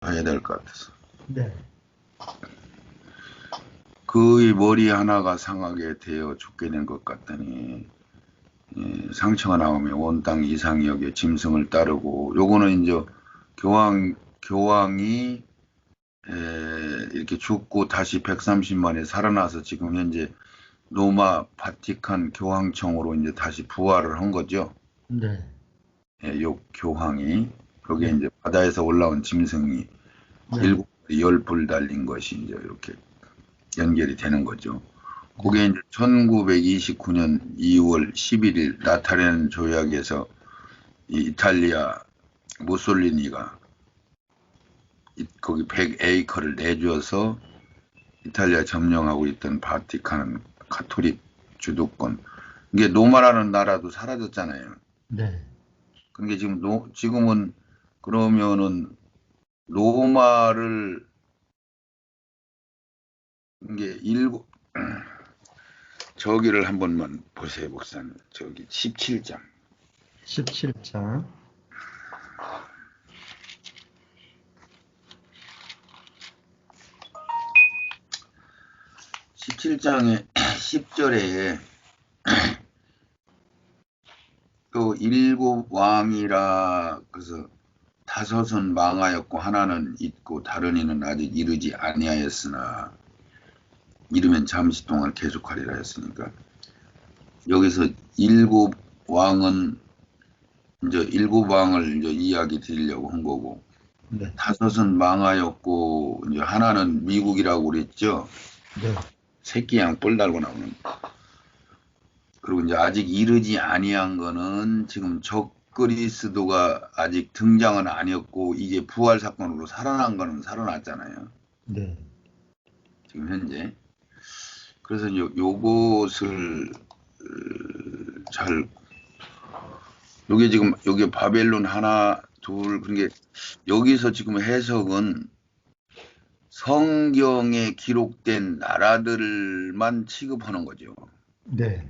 봐야 될 것 같아서. 네. 그의 머리 하나가 상하게 되어 죽게 된 것 같더니 상처가 나오면 온 땅 이상역에 짐승을 따르고 요거는 이제 교황이 이렇게 죽고 다시 130만에 살아나서 지금 현재 로마 바티칸 교황청으로 이제 다시 부활을 한 거죠. 네. 요 교황이 거기에 네. 이제 바다에서 올라온 짐승이 네. 열 불 달린 것이 이제 이렇게 연결이 되는 거죠. 그게 네. 이제 1929년 2월 11일 나타렌 조약에서 이 이탈리아 무솔리니가 거기 100에이커를 내줘서 이탈리아 점령하고 있던 바티칸 가톨릭 주도권. 이게 로마라는 나라도 사라졌잖아요. 네. 그게 지금은 그러면은 로마를 이게 저기를 한 번만 보세요, 목사님. 저기 17장. 17장. 17장의 10절에 또 일곱 왕이라 그래서 다섯은 망하였고 하나는 있고 다른 이는 아직 이르지 아니하였으나 이르면 잠시 동안 계속하리라 했으니까 여기서 일곱 왕은 이제 일곱 왕을 이제 이야기 드리려고 한 거고 네. 다섯은 망하였고 이제 하나는 미국이라고 그랬죠. 네. 새끼 양 뿔 달고 나오는. 그리고 이제 아직 이르지 아니한 거는 지금 적그리스도가 아직 등장은 아니었고 이게 부활 사건으로 살아난 거는 살아났잖아요. 네. 지금 현재. 그래서 요것을 잘 요게 지금 요게 바벨론 하나 둘 그러니까 여기서 지금 해석은 성경에 기록된 나라들만 취급하는 거죠. 네.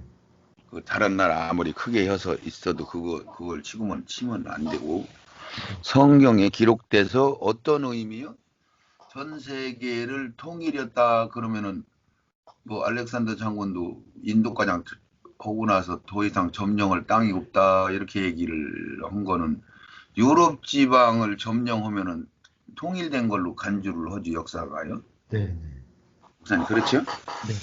그 다른 나라 아무리 크게 해서 있어도 그걸 치면 안 되고 성경에 기록돼서 어떤 의미요? 전 세계를 통일했다 그러면은 뭐 알렉산더 장군도 인도까지 하고 나서 더 이상 점령할 땅이 없다 이렇게 얘기를 한 거는 유럽 지방을 점령하면은 통일된 걸로 간주를 하죠 역사가요. 네. 목사님 그렇죠? 네.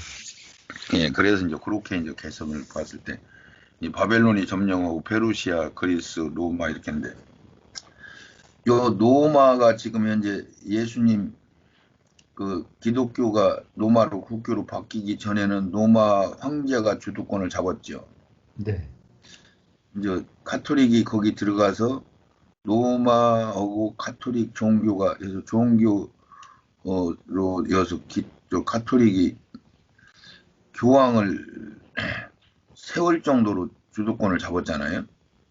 예, 그래서 이제 그렇게 이제 개성을 봤을 때 이 바벨론이 점령하고 페르시아, 그리스, 로마 이렇게 했는데 요 로마가 지금 현재 예수님 그 기독교가 로마로 국교로 바뀌기 전에는 로마 황제가 주도권을 잡았죠. 네. 이제 카톨릭이 거기 들어가서 로마하고 카톨릭 종교가 해서 종교로 이어서 카톨릭이 교황을 세월 정도로 주도권을 잡았잖아요.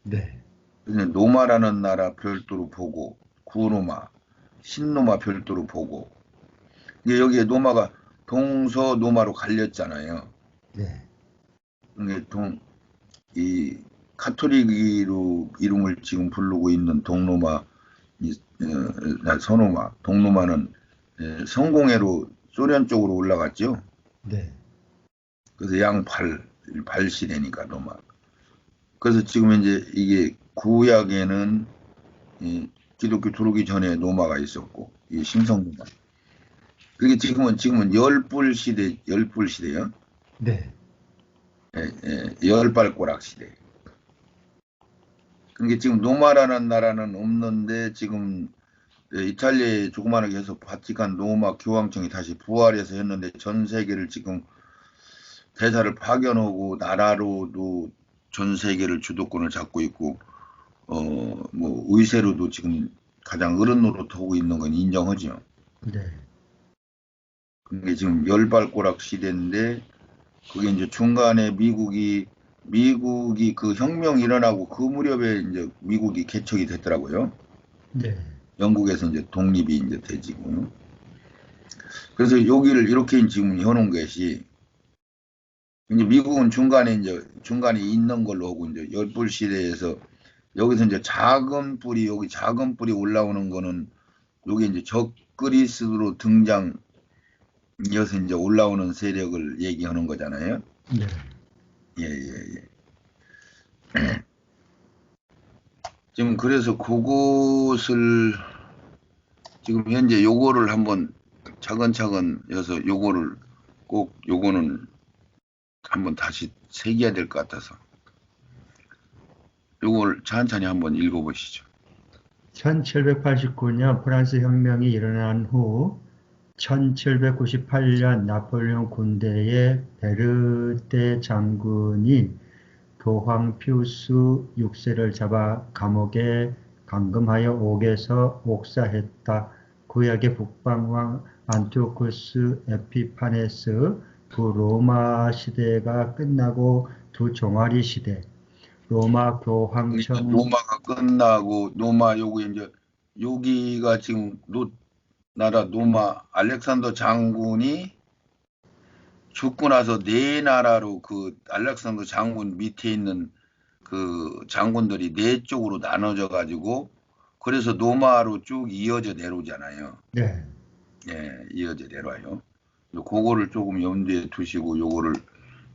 네. 그래서 로마라는 나라 별도로 보고 구로마, 신로마 별도로 보고 이게 여기에 로마가 동서로마로 갈렸잖아요. 네. 이게 이 카톨릭으로 이름을 지금 부르고 있는 동로마, 서로마, 동로마는 성공회로 소련 쪽으로 올라갔죠. 네. 그래서 발시되니까 로마. 그래서 지금 이제 이게 구약에는 기독교 들어오기 전에 로마가 있었고 이 신성로마. 그게 지금은 열불 시대요. 네. 열발꼬락 시대. 그게 지금 로마라는 나라는 없는데 지금 이탈리아에 조그마하게 해서 바티칸 로마 교황청이 다시 부활해서 했는데 전 세계를 지금 대사를 파견하고 나라로도 전 세계를 주도권을 잡고 있고 뭐 의세로도 지금 가장 어른 노릇하고 있는 건 인정하죠. 네. 그게 지금 열발꼬락 시대인데 그게 이제 중간에 미국이 그 혁명 일어나고 그 무렵에 이제 미국이 개척이 됐더라고요. 네. 영국에서 이제 독립이 이제 되지고. 그래서 여기를 이렇게 지금 해놓은 것이 이제 미국은 중간에 있는 걸로 하고 이제 열불 시대에서 여기서 이제 작은 뿌리 올라오는 거는 요게 이제 적그리스로 등장이어서 이제 올라오는 세력을 얘기하는 거잖아요. 네. 예, 예, 예. 지금 그래서 그곳을 지금 현재 요거를 한번 차근차근 해서 요거를 꼭 요거는 한번 다시 새겨야 될 것 같아서 요걸 천천히 한번 읽어보시죠. 1789년 프랑스 혁명이 일어난 후 1798년 나폴레옹 군대의 베르테 장군이 교황 피우스 6세를 잡아 감옥에 감금하여 옥에서 옥사했다. 구약의 북방왕 안티오쿠스 에피파네스 그 로마 시대가 끝나고 두 종아리 시대 로마 교황청 로마가 끝나고 로마 요거 이제 여기가 지금 나라 로마 알렉산더 장군이 죽고 나서 네 나라로 그 알렉산더 장군 밑에 있는 그 장군들이 네 쪽으로 나눠져 가지고 그래서 로마로 쭉 이어져 내려오잖아요. 네, 예, 이어져 내려와요. 그거를 조금 염두에 두시고 요거를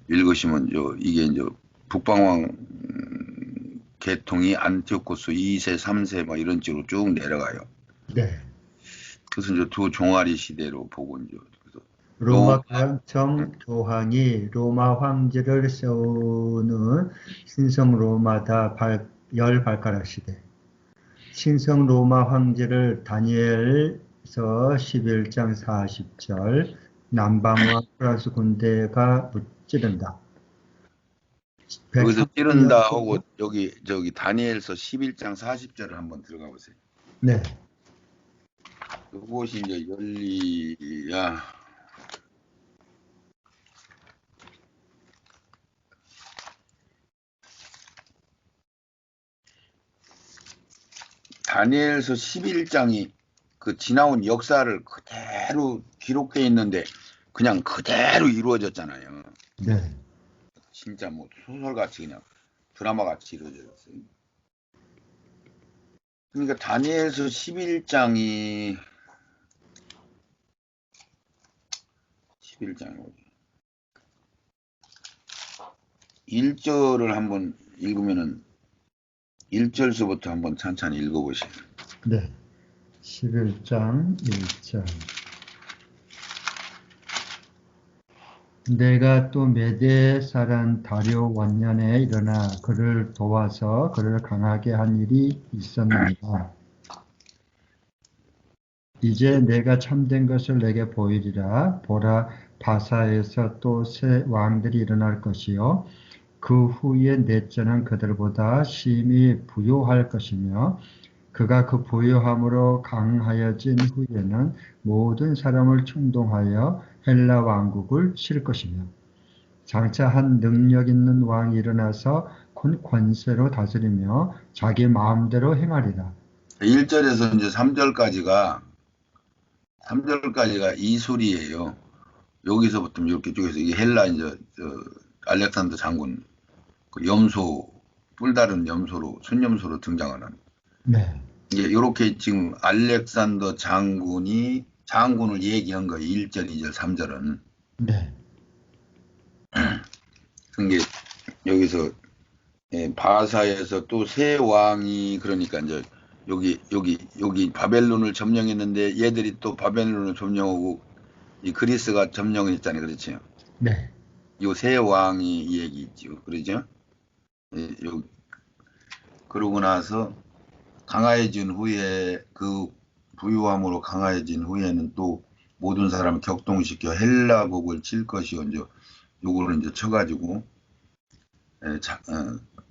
읽으시면 이게 이제 북방왕 계통이 안티오코스 2세, 3세 뭐 이런 쪽으로 쭉 내려가요. 네. 그래서 이제 두 종아리 시대로 보고 이제 그래서 로마 교황청 교황이 로마 황제를 세우는 신성 로마다 열 발가락 시대. 신성 로마 황제를 다니엘서 11장 40절 남방과 프랑스 군대가 무찌른다. 여기서 130년 찌른다 하고 여기 저기 다니엘서 11장 40절을 한번 들어가 보세요. 네, 그것이 이제 열리야 다니엘서 11장이 그 지나온 역사를 그대로 기록되어 있는데 그냥 그대로 이루어졌잖아요. 네, 진짜 뭐 소설같이 그냥 드라마같이 이루어졌어요. 그러니까 다니엘서 11장이 11장이 1절을 한번 읽으면은 1절서부터 한번 천천히 읽어보세요. 네. 11장 1절. 내가 또 메대 사람 다리오 원년에 일어나 그를 도와서 그를 강하게 한 일이 있었느니라. 이제 내가 참된 것을 내게 보이리라. 보라, 바사에서 또 새 왕들이 일어날 것이요. 그 후에 넷째는 그들보다 심히 부요할 것이며 그가 그 부요함으로 강하여진 후에는 모든 사람을 충동하여 헬라 왕국을 칠 것이며 장차 한 능력 있는 왕이 일어나서 권세로 다스리며 자기 마음대로 행하리라. 1절에서 이제 3절까지가 이술이에요. 여기서부터 이렇게 쭉해서 이게 헬라 이제 알렉산더 장군 그 염소 뿔다른 염소로 순염소로 등장하는 네, 이게 이렇게 지금 알렉산더 장군을 얘기한 거예요. 1절, 2절, 3절은. 네, 그게 여기서 바사에서 또 새 왕이 그러니까 이제 여기 바벨론을 점령했는데 얘들이 또 바벨론을 점령하고 이 그리스가 점령했잖아요. 그렇죠? 네, 요 새 왕이 이 얘기 있죠. 그러죠? 그러고 나서 강화해진 후에 그 부유함으로 강화해진 후에는 또 모든 사람을 격동시켜 헬라국을 칠 것이요. 이제 요거를 이제 쳐가지고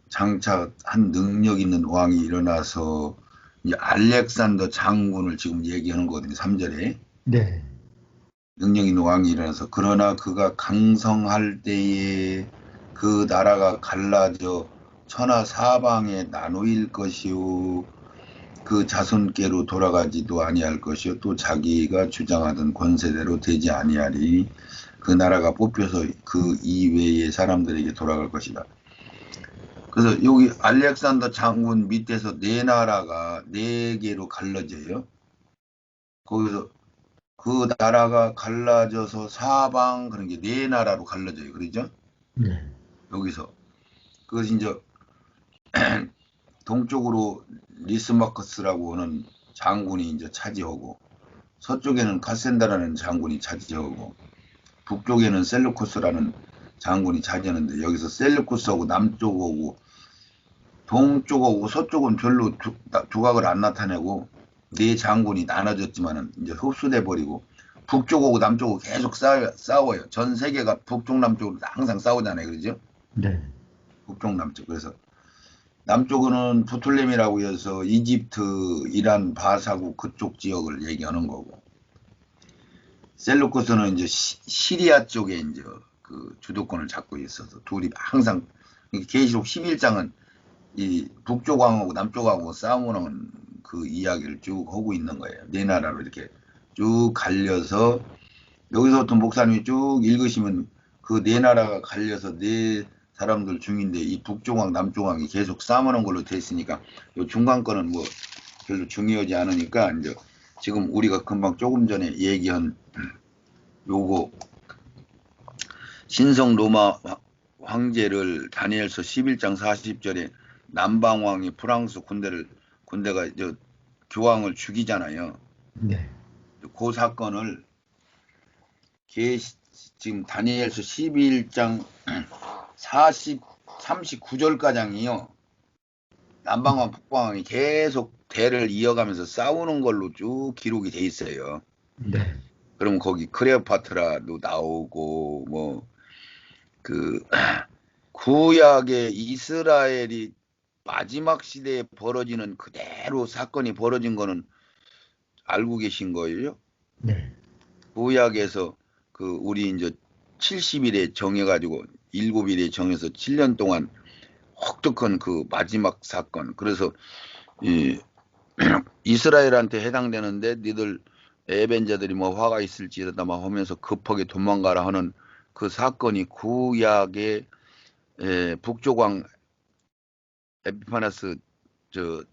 장차 한 능력 있는 왕이 일어나서 이제 알렉산더 장군을 지금 얘기하는 거거든요. 3절에. 네, 능력 있는 왕이 일어나서 그러나 그가 강성할 때에 그 나라가 갈라져 천하 사방에 나누일 것이요 그 자손께로 돌아가지도 아니할 것이요 또 자기가 주장하던 권세대로 되지 아니하리 그 나라가 뽑혀서 그 이외의 사람들에게 돌아갈 것이다. 그래서 여기 알렉산더 장군 밑에서 네 나라가 네 개로 갈라져요. 거기서 그 나라가 갈라져서 사방 그런 게 네 나라로 갈라져요. 그러죠? 네. 여기서. 그것이 이제 동쪽으로 리스마커스라고 하는 장군이 이제 차지하고, 서쪽에는 카센다라는 장군이 차지하고, 북쪽에는 셀루코스라는 장군이 차지하는데, 여기서 셀루코스하고 남쪽하고 동쪽하고 서쪽은 별로 두각을 안 나타내고 네 장군이 나눠졌지만은 이제 흡수돼 버리고, 북쪽하고 남쪽하고 계속 싸워요. 전 세계가 북쪽 남쪽으로 항상 싸우잖아요. 그러죠? 네. 북쪽 남쪽. 그래서 남쪽은 부툴렘이라고 해서 이집트, 이란, 바사국 그쪽 지역을 얘기하는 거고, 셀루코스는 이제 시리아 쪽에 이제 그 주도권을 잡고 있어서 둘이 항상, 계시록 11장은 이 북쪽왕하고 남쪽왕하고 싸우는 그 이야기를 쭉 하고 있는 거예요. 네 나라로 이렇게 쭉 갈려서, 여기서부터 목사님이 쭉 읽으시면 그 네 나라가 갈려서 네 사람들 중인데, 이 북조왕 남조왕이 계속 싸우는 걸로 돼 있으니까 요 중간 거는 뭐 별로 중요하지 않으니까, 이제 지금 우리가 금방 조금 전에 얘기한 요거 신성 로마 황제를 다니엘서 11장 40절에 남방왕이 프랑스 군대가 이제 교황을 죽이잖아요. 네. 그 사건을 지금 다니엘서 11장 39절가량이요. 남방왕 북방왕이 계속 대를 이어가면서 싸우는 걸로 쭉 기록이 돼 있어요. 네. 그럼 거기 크레오파트라도 나오고, 뭐 그 구약의 이스라엘이 마지막 시대에 벌어지는 그대로 사건이 벌어진 거는 알고 계신 거예요? 네. 구약에서 그 우리 이제 70일에 정해가지고 7일에 정해서 7년 동안 혹독한 그 마지막 사건. 그래서 이 이스라엘한테 해당되는데, 니들 에벤자들이 뭐 화가 있을지라다 막 하면서 급하게 도망가라 하는 그 사건이 구약의 북조왕 에피파네스 저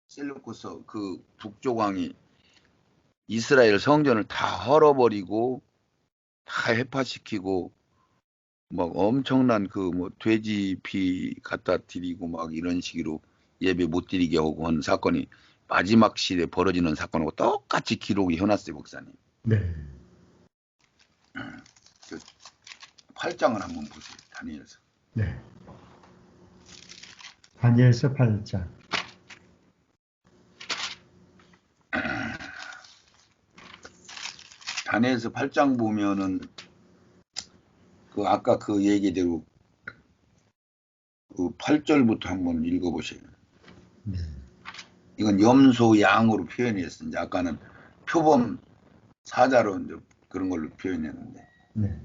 셀루쿠스 그 북조왕이 이스라엘 성전을 다 헐어버리고 다 해파시키고 막 엄청난 그 뭐 돼지 피 갖다 드리고 막 이런 식으로 예배 못 드리게 하고 한 사건이 마지막 시대에 벌어지는 사건하고 똑같이 기록이 해놨어요, 목사님. 네. 그 8장을 한번 보세요, 다니엘서. 네. 다니엘서 8장. 다니엘서 8장 보면은 그 아까 그 얘기대로 그 8절부터 한번 읽어보세요. 네. 이건 염소 양으로 표현했어. 이제 아까는 표범 사자로 이제 그런 걸로 표현했는데. 네.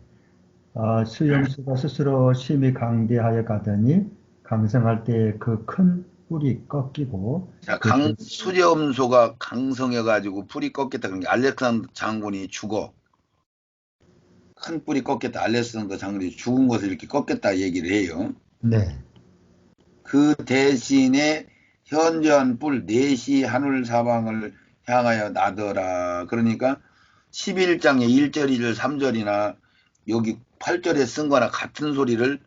수염수가 스스로 심히 강대하여 가더니 강성할 때 그 큰 뿔이 꺾이고 자, 그 수염소가 강성해가지고 뿔이 꺾였다. 그런 게 알렉산더 장군이 죽어. 큰 뿔이 꺾였다. 알렉산더 장군이 죽은 것을 이렇게 꺾였다 얘기를 해요. 네. 그 대신에 현저한 뿔 넷이 하늘 사방을 향하여 나더라. 그러니까 11장의 1절, 2절, 3절이나 여기 8절에 쓴 거나 같은 소리를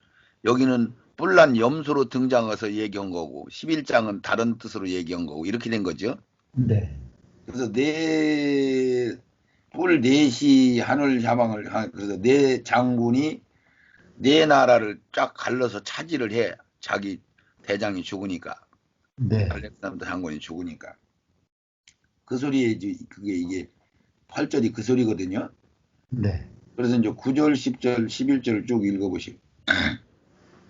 여기는 뿔난 염소로 등장해서 얘기한 거고 11장은 다른 뜻으로 얘기한 거고 이렇게 된 거죠. 네. 그래서 뿔 넷이 하늘 사방을 그래서 네 장군이 네 나라를 쫙 갈라서 차지를 해. 자기 대장이 죽으니까. 네. 알렉산더 장군이 죽으니까. 그 소리에 이게 8절이 그 소리거든요. 네. 그래서 이제 9절, 10절, 11절을 쭉 읽어보시고.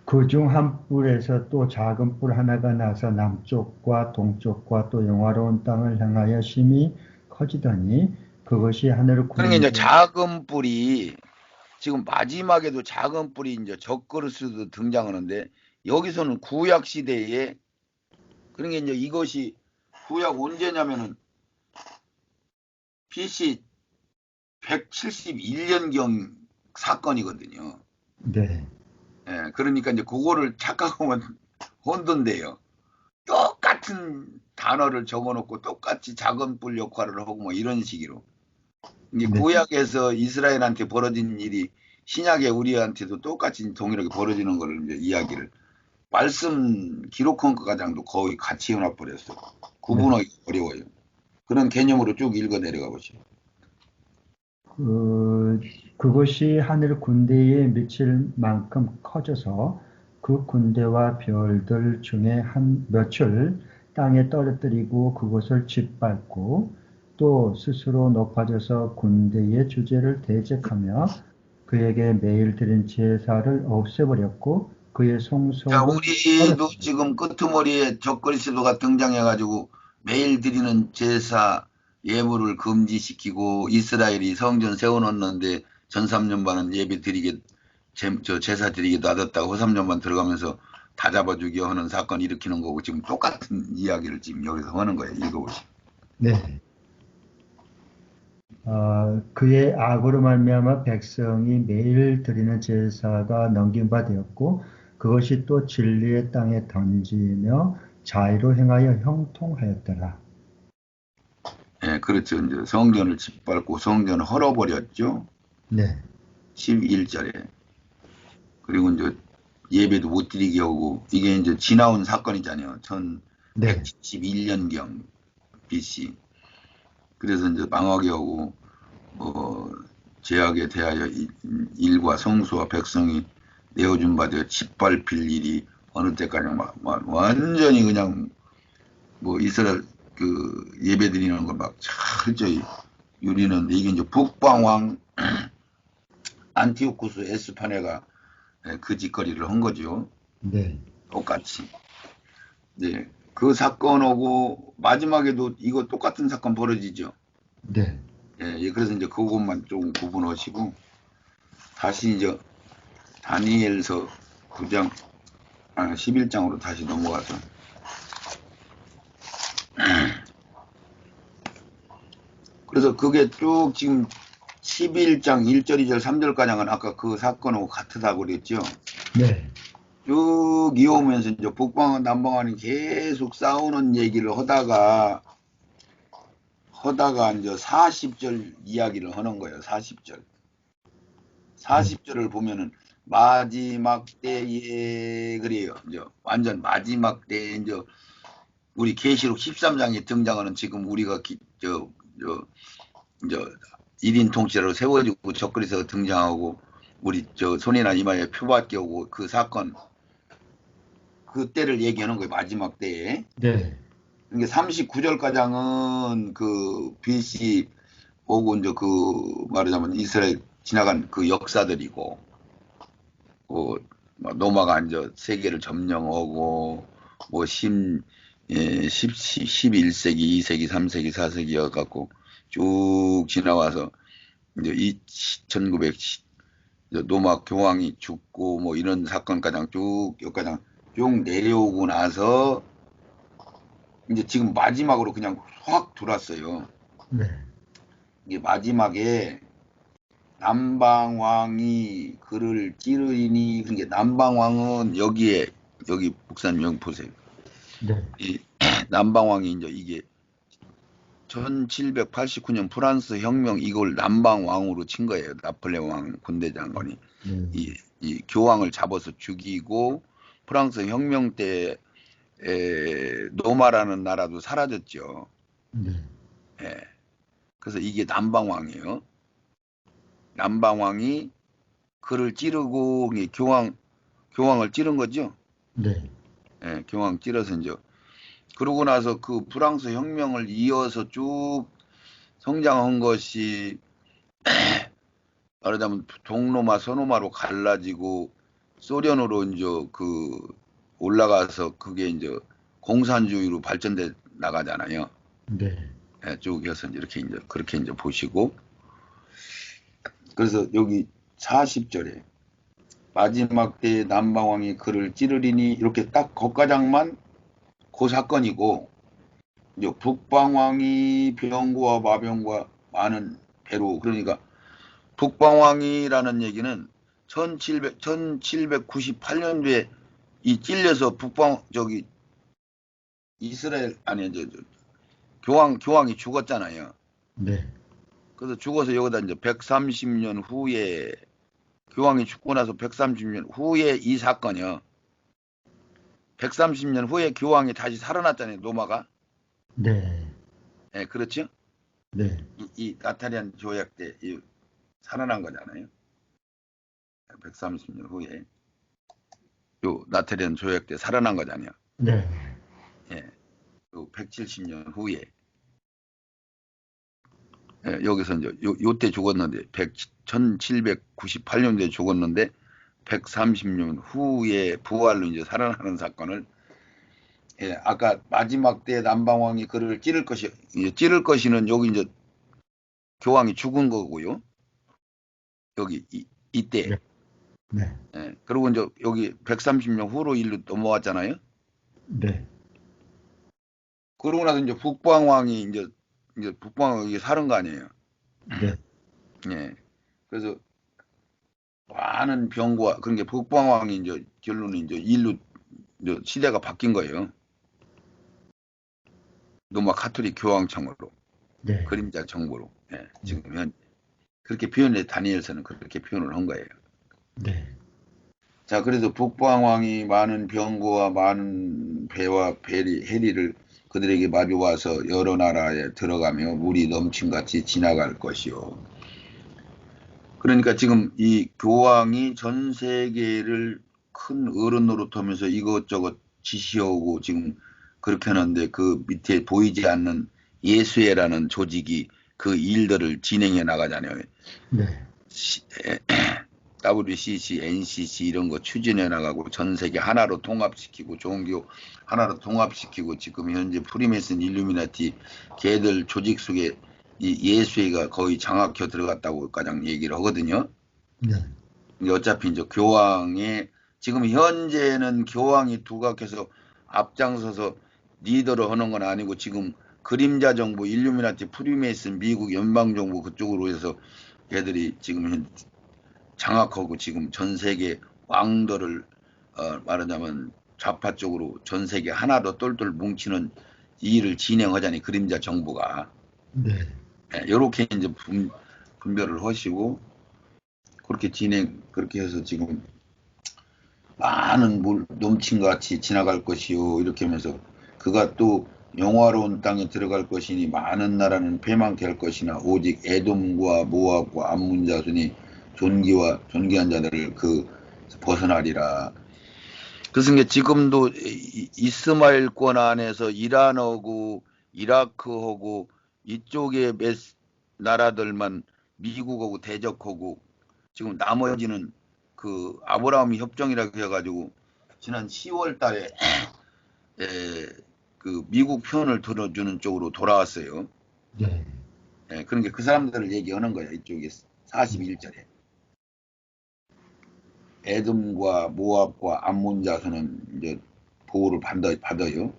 그중 한 뿔에서 또 작은 뿔 하나가 나서 남쪽과 동쪽과 또 영화로운 땅을 향하여 심히 커지더니 그것이 하늘을 그러니까 이제 구름으로 작은 뿔이 지금 마지막에도 작은 뿔이 이제 적그리스도 등장하는데 여기서는 구약 시대에 그러니까 이제 이것이 구약 언제냐면은 BC 171년경 사건이거든요. 네. 예, 그러니까 이제 그거를 착각하면 혼돈돼요. 똑같은 단어를 적어놓고 똑같이 작은 뿔 역할을 하고 뭐 이런 식으로. 이제 네. 구약에서 이스라엘한테 벌어진 일이 신약의 우리한테도 똑같이 동일하게 벌어지는 걸 이제 이야기를 말씀 기록한 것 가장도 거의 같이 해놔버렸어. 네. 구분하기 어려워요. 그런 개념으로 쭉 읽어 내려가 보시죠. 그, 그것이 하늘 군대에 미칠 만큼 커져서 그 군대와 별들 중에 한 몇을 땅에 떨어뜨리고 그것을 짓밟고 또 스스로 높아져서 군대의 주제를 대적하며 그에게 매일 드린 제사를 없애버렸고 그의 자, 성소를 우리도 버렸습니다. 지금 끄트머리에 적그리스도가 등장해가지고 매일 드리는 제사 예물을 금지시키고 이스라엘이 성전 세워놓는데 전삼년반은 예배 드리게 제사 드리게 놔뒀다가 후삼년반 들어가면서 다 잡아 죽여 하는 사건 일으키는 거고 지금 똑같은 이야기를 지금 여기서 하는 거예요. 읽어보시죠. 네. 그의 악으로 말미암아 백성이 매일 드리는 제사가 넘긴 바 되었고 그것이 또 진리의 땅에 던지며 자의로 행하여 형통하였더라. 예, 그렇죠. 이제 성전을 짓밟고 성전을 헐어버렸죠. 네, 11절에. 그리고 이제 예배도 못 드리게 하고 이게 이제 지나온 사건이잖아요. 네, 1171년경 BC. 그래서 이제 망하게 하고 제약에 대하여 일과 성수와 백성이 내어준 바 되어 짓밟힐 일이 어느 때까지 완전히 그냥 뭐 이스라엘 그 예배 드리는 걸 막 철저히 유리는데 이게 이제 북방왕 안티오쿠스 에스파네가 그 짓거리를 한 거죠. 네, 똑같이. 네. 그 사건하고 마지막에도 이거 똑같은 사건 벌어지죠. 네, 예, 그래서 이제 그것만 좀 구분하시고 다시 이제 다니엘서 9장 11장으로 다시 넘어가서 그래서 그게 쭉 지금 11장 1절 2절 3절가량은 아까 그 사건하고 같다고 그랬죠. 네, 쭉 이어오면서 이제 북방과 남방안이 계속 싸우는 얘기를 하다가 이제 40절 이야기를 하는 거예요. 40절. 40절을 보면은 마지막 때에 그래요. 이제 완전 마지막 때에 이제 우리 계시록 13장에 등장하는 지금 우리가 이제 1인 통치로 세워지고 적그리스도가 등장하고 우리 손이나 이마에 표받게 오고 그 사건 그때를 얘기하는 거예요. 마지막 때에. 네, 이게 39절 가장은 그 BC 오고 이제 그 말하자면 이스라엘 지나간 그 역사들이고 뭐 노마가 이제 세계를 점령하고 뭐 11세기, 2세기, 3세기, 4세기여 갖고 쭉 지나와서 이제 1900 노마 교황이 죽고 뭐 이런 사건가장 쭉 여기가장 쭉 내려오고 나서 이제 지금 마지막으로 그냥 확 들어왔어요. 네, 이게 마지막에 남방왕이 그를 찌르니 그러니까 남방왕은 여기 목사님 여기 보세요. 네, 이 남방왕이 이제 이게 1789년 프랑스 혁명 이걸 남방왕으로 친 거예요. 나폴레옹 왕 군대 장관이 네, 이 교황을 잡아서 죽이고 프랑스 혁명 때 노마라는 나라도 사라졌죠. 네, 예. 그래서 이게 남방왕이에요. 남방왕이 그를 찌르고 교황을 찌른 거죠. 네, 예, 교황 찌러서 이제 그러고 나서 그 프랑스 혁명을 이어서 쭉 성장한 것이 말하자면 동로마 서로마로 갈라지고 소련으로 이제 그 올라가서 그게 이제 공산주의로 발전돼 나가잖아요. 네, 예, 쭉 해서 이렇게 이제 그렇게 이제 보시고 그래서 여기 40절에 마지막 때 남방왕이 그를 찌르리니 이렇게 딱 거가장만 그 사건이고 이제 북방왕이 병과 마병과 많은 배로 그러니까 북방왕이라는 얘기는 1798년도에 이 찔려서 북방 저기 이스라엘 아니 이제 교황이 죽었잖아요. 네, 그래서 죽어서 여기다 이제 130년 후에 교황이 죽고 나서 130년 후에 이 사건이요. 130년 후에 교황이 다시 살아났잖아요. 로마가. 네, 예, 그렇죠? 네, 이 나타리안 조약 때 살아난 거잖아요. 130년 후에 요 나타리안 조약 때 살아난 거잖아요. 네, 예, 요 170년 후에 예, 여기서 이제 요때 죽었는데 1798년도에 죽었는데 130년 후에 부활로 이제 살아나는 사건을 예, 아까 마지막 때 남방왕이 그를 찌를 것이 이제 찌를 것이는 여기 이제 교황이 죽은 거고요. 여기 이때 네, 네, 예, 그리고 이제 여기 130년 후로 일로 넘어왔잖아요. 네, 그러고 나서 이제 북방왕이 이제 북방왕이 살은 거 아니에요. 네, 예. 그래서 많은 병과 그런 게 북방왕이 이제 결론은 이제 일로 이제 시대가 바뀐 거예요. 로마 카톨릭 교황청으로 네, 그림자 정부로 예, 네, 지금 현 그렇게 표현해 다니엘서는 그렇게 표현을 한 거예요. 네, 자, 그래서 북방왕이 많은 병거와 많은 배와 해리를 그들에게 마주와서 여러 나라에 들어가며 물이 넘침같이 지나갈 것이요. 그러니까 지금 이 교황이 전 세계를 큰 어른 노릇하면서 이것저것 지시하고 지금 그렇게 하는데 그 밑에 보이지 않는 예수회라는 조직이 그 일들을 진행해 나가잖아요. 네, WCC, NCC 이런 거 추진해 나가고 전 세계 하나로 통합시키고 종교 하나로 통합시키고 지금 현재 프리메슨 일루미나티 걔들 조직 속에 이 예수회가 거의 장악혀 들어갔다고 가장 얘기를 하거든요. 네, 어차피 이제 교황의 지금 현재는 교황이 두각해서 앞장서서 리더를 하는 건 아니고 지금 그림자 정부 일루미나티 프리메이슨 미국 연방 정부 그쪽으로 해서 걔들이 지금 장악하고 지금 전 세계 왕들을 말하자면 좌파 쪽으로 전 세계 하나로 똘똘 뭉치는 이 일을 진행하자니 그림자 정부가 네, 이렇게 이제 분별을 하시고 그렇게 해서 지금 많은 물 넘친 같이 지나갈 것이요 이렇게 하면서 그가 또 영화로운 땅에 들어갈 것이니 많은 나라는 패망케 할 것이나 오직 에돔과 모압과 암몬 자손이 존귀한 자들을 그 벗어나리라. 그래서 이게 지금도 이스마엘권 안에서 이란하고 이라크하고 이쪽의 몇 나라들만 미국하고 대적하고 지금 나머지는 그 아브라함 협정이라고 해가지고 지난 10월 달에 그 미국 편을 들어주는 쪽으로 돌아왔어요. 네, 그러니까 그 사람들을 얘기하는 거야. 이쪽에 41절에. 에돔과 모압과 암몬 자손은 이제 보호를 받아요.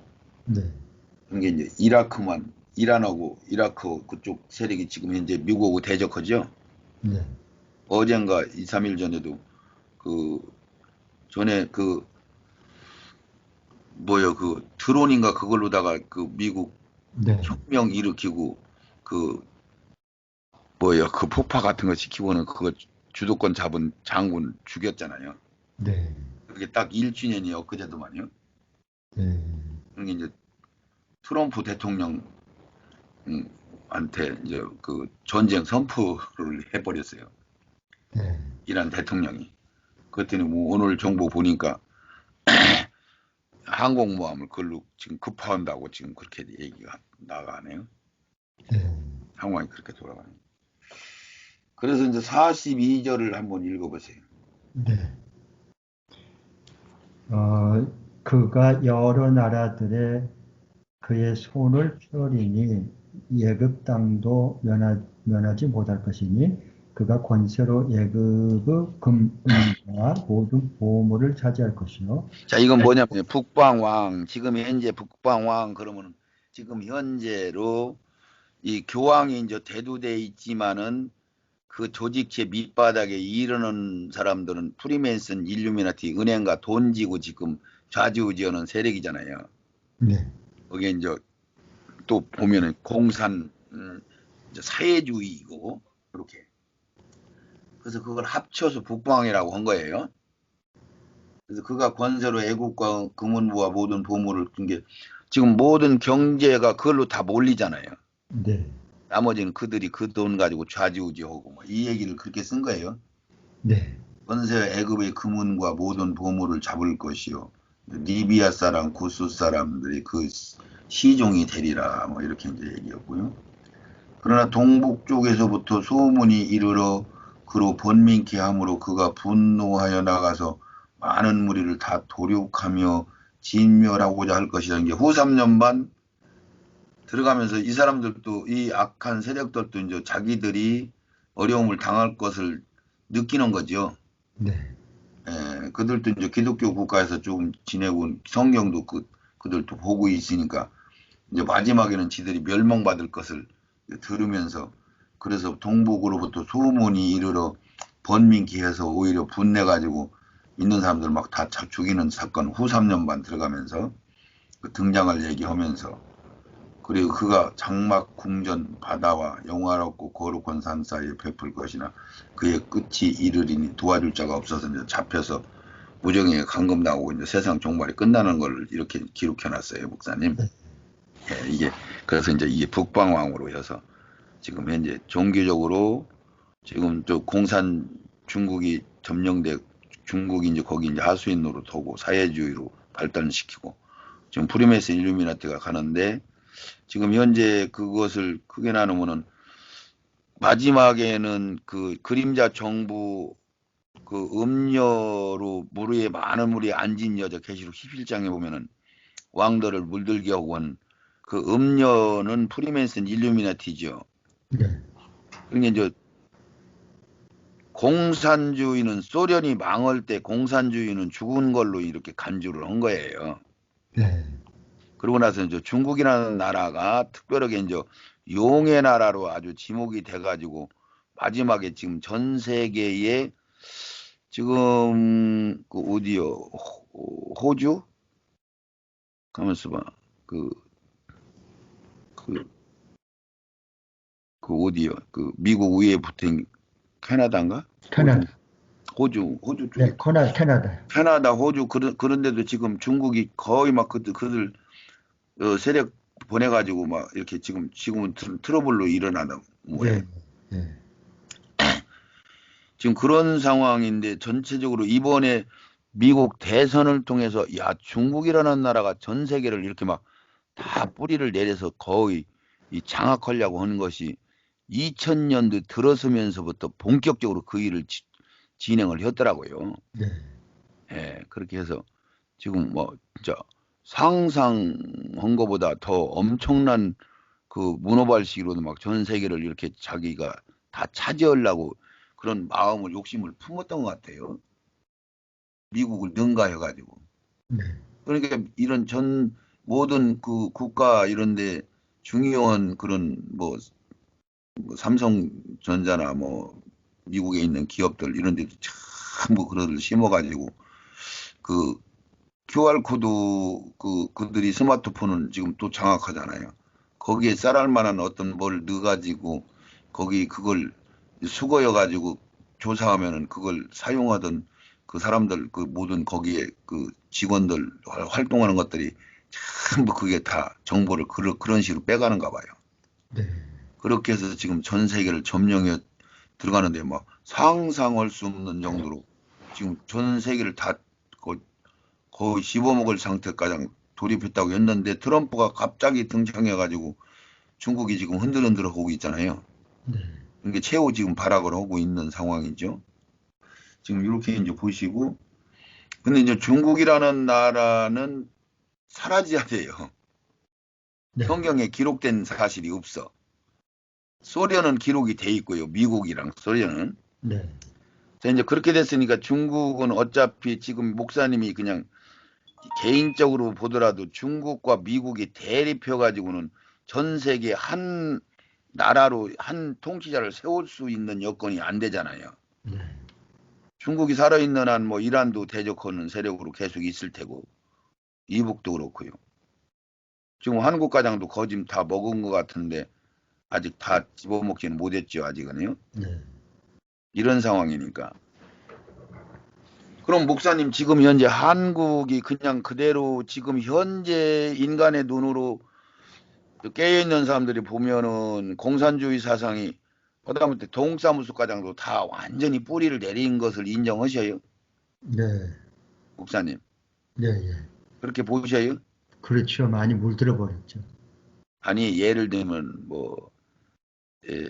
네, 그게 이제 이란하고 이라크 그쪽 세력이 지금 현재 미국하고 대적하죠. 네, 어젠가 2, 3일 전에도 그 전에 그 뭐요 그 드론인가 그걸로다가 그 미국 네, 혁명 일으키고 그 뭐요 그 폭파 같은 거 시키고는 그거 주도권 잡은 장군 죽였잖아요. 네, 그게 딱 1주년이 엊그제도만요. 네, 그게 이제 트럼프 대통령 한테 이제 그 전쟁 선포를 해버렸어요. 네, 이란 대통령이. 그랬더니 뭐 오늘 정보 보니까 항공모함을 그걸로 지금 급파한다고 지금 그렇게 얘기가 나가네요. 네, 상황이 그렇게 돌아가네요. 그래서 이제 42절을 한번 읽어보세요. 네. 그가 여러 나라들의 그의 손을 펴리니 예굽 땅도 면하지 못할 것이니 그가 권세로 예굽의 금은과 모든 보물을 차지할 것이요. 자, 이건 뭐냐면 북방왕, 지금 현재 북방왕 그러면 지금 현재로 이 교황이 이제 대두돼 있지만은 그 조직체 밑바닥에 이르는 사람들은 프리메이슨, 일루미나티, 은행가 돈 지고 지금 좌지우지하는 세력이잖아요. 네, 거기에 이제 또 보면은 공산 이제 사회주의이고 이렇게. 그래서 그걸 합쳐서 북방이라고 한 거예요. 그래서 그가 권세로 애국과 금은부와 모든 보물을 준 게 지금 모든 경제가 그걸로 다 몰리잖아요. 네. 나머지는 그들이 그 돈 가지고 좌지우지하고 뭐 이 얘기를 그렇게 쓴 거예요. 네. 권세 애굽의 금은과 모든 보물을 잡을 것이요. 리비아 사람, 구스 사람들이 그 시종이 되리라 뭐 이렇게 이제 얘기했고요. 그러나 동북 쪽에서부터 소문이 이르러 그로 번민케 함으로 그가 분노하여 나가서 많은 무리를 다 도륙하며 진멸하고자 할 것이라는 게 후 3년 반 들어가면서 이 사람들도 이 악한 세력들도 이제 자기들이 어려움을 당할 것을 느끼는 거죠. 네. 예, 그들도 이제 기독교 국가에서 좀 지내고 성경도 그들도 보고 있으니까 이제 마지막에는 지들이 멸망받을 것을 들으면서 그래서 동북으로부터 소문이 이르러 번민기해서 오히려 분내가지고 있는 사람들 막 다 죽이는 사건 후 3년 반 들어가면서 그 등장을 얘기하면서 그리고 그가 장막 궁전 바다와 영화롭고 거룩한 산 사이에 베풀 것이나 그의 끝이 이르리니 도와줄 자가 없어서 이제 잡혀서 무정에 감금당하고 이제 세상 종말이 끝나는 걸 이렇게 기록해놨어요, 목사님. 예, 이게 그래서 이제 이게 북방왕으로 해서 지금 현재 종교적으로 지금 또 공산 중국이 점령돼 중국이 이제 거기 이제 하수인 노릇하고 사회주의로 발전시키고 지금 프리메이슨 일루미나티가 가는데 지금 현재 그것을 크게 나누면은 마지막에는 그 그림자 정부 그 음녀로 무리에 많은 무리에 앉은 여자 계시록 11장에 보면은 왕들을 물들게 하고 한 그 음녀는 프리메이슨 일루미나티죠. 네. 그러니까 이제 공산주의는 소련이 망할 때 공산주의는 죽은 걸로 이렇게 간주를 한 거예요. 네. 그러고 나서 이제 중국이라는 나라가 특별하게 이제 용의 나라로 아주 지목이 돼가지고 마지막에 지금 전 세계에 지금 그 어디요 호주 가만있어 봐. 그, 그, 그 어디요 그 미국 위에 붙은 캐나다인가 호주 캐나다. 호주 쪽에 네, 캐나다. 캐나다 호주 그런 데도 지금 중국이 거의 막 그들 세력 보내가지고 막 이렇게 지금은 트러블로 일어나는 예. 모양. 예. 지금 그런 상황인데 전체적으로 이번에 미국 대선을 통해서 야 중국이라는 나라가 전 세계를 이렇게 막 다 뿌리를 내려서 거의 이 장악하려고 하는 것이 2000년도 들어서면서부터 본격적으로 그 일을 진행을 했더라고요. 네. 예, 그렇게 해서 지금 뭐 진짜 상상한 것보다 더 엄청난 그 문어발식으로도 막 전 세계를 이렇게 자기가 다 차지하려고 그런 마음을 욕심을 품었던 것 같아요. 미국을 능가해가지고. 네. 그러니까 이런 전 모든 그 국가 이런데 중요한 그런 뭐 삼성전자나 뭐 미국에 있는 기업들 이런 데도 전부 그거를 심어가지고 그 QR 코드 그들이 스마트폰은 지금 또 장악하잖아요. 거기에 쌀할 만한 어떤 뭘 넣어가지고 거기 그걸 수거해 가지고 조사하면은 그걸 사용하던 그 사람들 그 모든 거기에 그 직원들 활동하는 것들이 전부 그게 다 정보를 그런 식으로 빼가는가 봐요. 네. 그렇게 해서 지금 전 세계를 점령해 들어가는데 막 상상할 수 없는 정도로 지금 전 세계를 다 거의 씹어먹을 상태까지 돌입했다고 했는데 트럼프가 갑자기 등장해가지고 중국이 지금 흔들흔들하고 있잖아요. 네. 이게 최후 지금 발악을 하고 있는 상황이죠. 지금 이렇게 이제 보시고, 근데 이제 중국이라는 나라는 사라져야 돼요. 네. 성경에 기록된 사실이 없어. 소련은 기록이 돼 있고요. 미국이랑 소련은. 네. 자, 이제 그렇게 됐으니까 중국은 어차피 지금 목사님이 그냥 개인적으로 보더라도 중국과 미국이 대립해가지고는 전 세계 한 나라로 한 통치자를 세울 수 있는 여건이 안 되잖아요. 네. 중국이 살아있는 한 뭐 이란도 대적하는 세력으로 계속 있을 테고 이북도 그렇고요. 지금 한국 가장도 거짐 다 먹은 것 같은데 아직 다 집어먹지는 못했죠, 아직은요. 네. 이런 상황이니까. 그럼 목사님 지금 현재 한국이 그냥 그대로 지금 현재 인간의 눈으로 깨어있는 사람들이 보면은 공산주의 사상이 하다못해 동사무소 과장도 다 완전히 뿌리를 내린 것을 인정하셔요? 네. 목사님. 네, 예. 그렇게 보셔요? 그렇죠. 많이 물들어 버렸죠. 아니 예를 들면 뭐 에,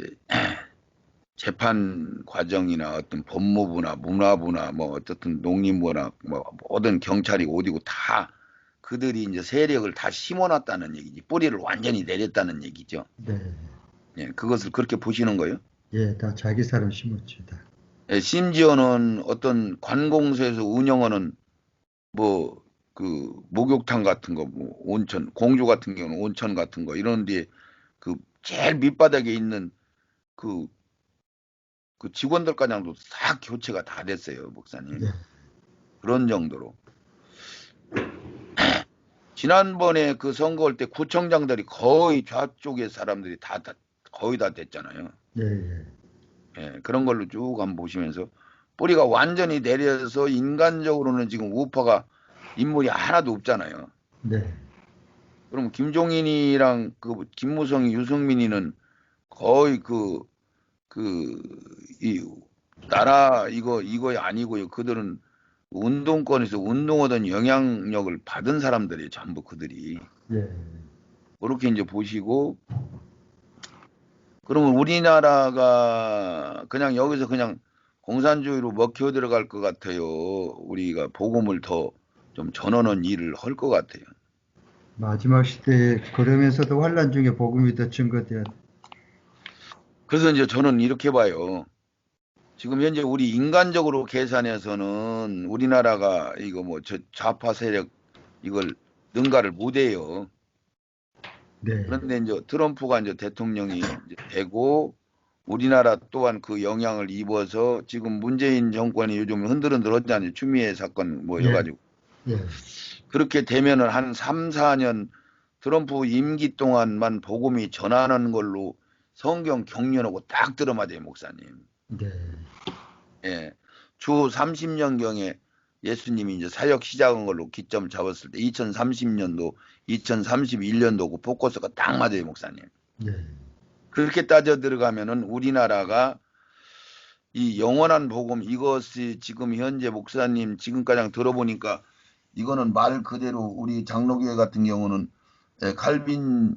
재판 과정이나 어떤 법무부나 문화부나 뭐 어쨌든 농림부나 뭐 모든 경찰이 어디고 다 그들이 이제 세력을 다 심어놨다는 얘기지 뿌리를 완전히 내렸다는 얘기죠. 네. 예, 그것을 그렇게 보시는 거예요? 예, 다 자기 사람 심었죠, 다. 예, 심지어는 어떤 관공서에서 운영하는 뭐 그 목욕탕 같은 거, 뭐 온천, 공주 같은 경우는 온천 같은 거 이런 데그 제일 밑바닥에 있는 그, 그 직원들 과장도 다 교체가 다 됐어요, 목사님. 네. 그런 정도로. 지난번에 그 선거할 때 구청장들이 거의 좌쪽의 사람들이 거의 다 됐잖아요. 네, 예. 예, 그런 걸로 쭉 한번 보시면서 뿌리가 완전히 내려서 인간적으로는 지금 우파가 인물이 하나도 없잖아요. 네. 그럼 김종인이랑 그 김무성이 유승민이는 거의 이 나라 이거 아니고요. 그들은 운동권에서 운동하던 영향력을 받은 사람들이 전부 그들이 예. 그렇게 이제 보시고 그러면 우리나라가 그냥 여기서 그냥 공산주의로 먹혀 들어갈 것 같아요. 우리가 복음을 더 좀 전하는 일을 할 것 같아요. 마지막 시대에 그러면서도 환란 중에 복음이 더 증거돼야 그래서 이제 저는 이렇게 봐요. 지금 현재 우리 인간적으로 계산해서는 우리나라가 이거 뭐 좌파 세력 이걸 능가를 못해요. 네. 그런데 이제 트럼프가 이제 대통령이 이제 되고 우리나라 또한 그 영향을 입어서 지금 문재인 정권이 요즘 흔들흔들 하잖아요. 추미애 사건 뭐 예. 해가지고. 예. 그렇게 되면은 한 3, 4년 트럼프 임기 동안만 복음이 전하는 걸로 성경 경륜하고 딱 들어맞아요, 목사님. 네. 예. 주 30년경에 예수님이 이제 사역 시작한 걸로 기점 잡았을 때 2030년도, 2031년도고 포커스가 딱 맞아요, 목사님. 네. 그렇게 따져 들어가면은 우리나라가 이 영원한 복음 이것이 지금 현재 목사님 지금까지 들어보니까 이거는 말 그대로 우리 장로교회 같은 경우는 칼빈의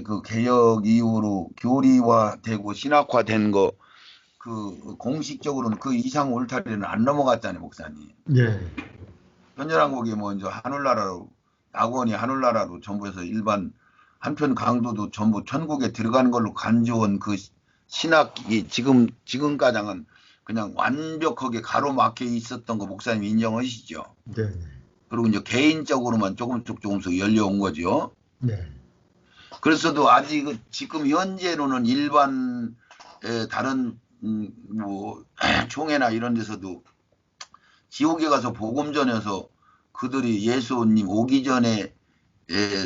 그 개혁 이후로 교리화되고 신학화된 거 그 공식적으로는 그 이상 울타리는 안 넘어갔잖아요, 목사님. 예. 현존한국이 뭐 이제 하늘나라로 낙원이 하늘나라로 전부 해서 일반 한편 강도도 전부 천국에 들어가는 걸로 간주한 그 신학이 지금 가장은 그냥 완벽하게 가로막혀 있었던 거 목사님 인정하시죠? 네. 그리고 이제 개인적으로만 조금씩 열려온 거죠. 네. 그래서도 아직 지금 현재로는 일반 다른 뭐 총회나 이런 데서도 지옥에 가서 복음 전해서 그들이 예수님 오기 전에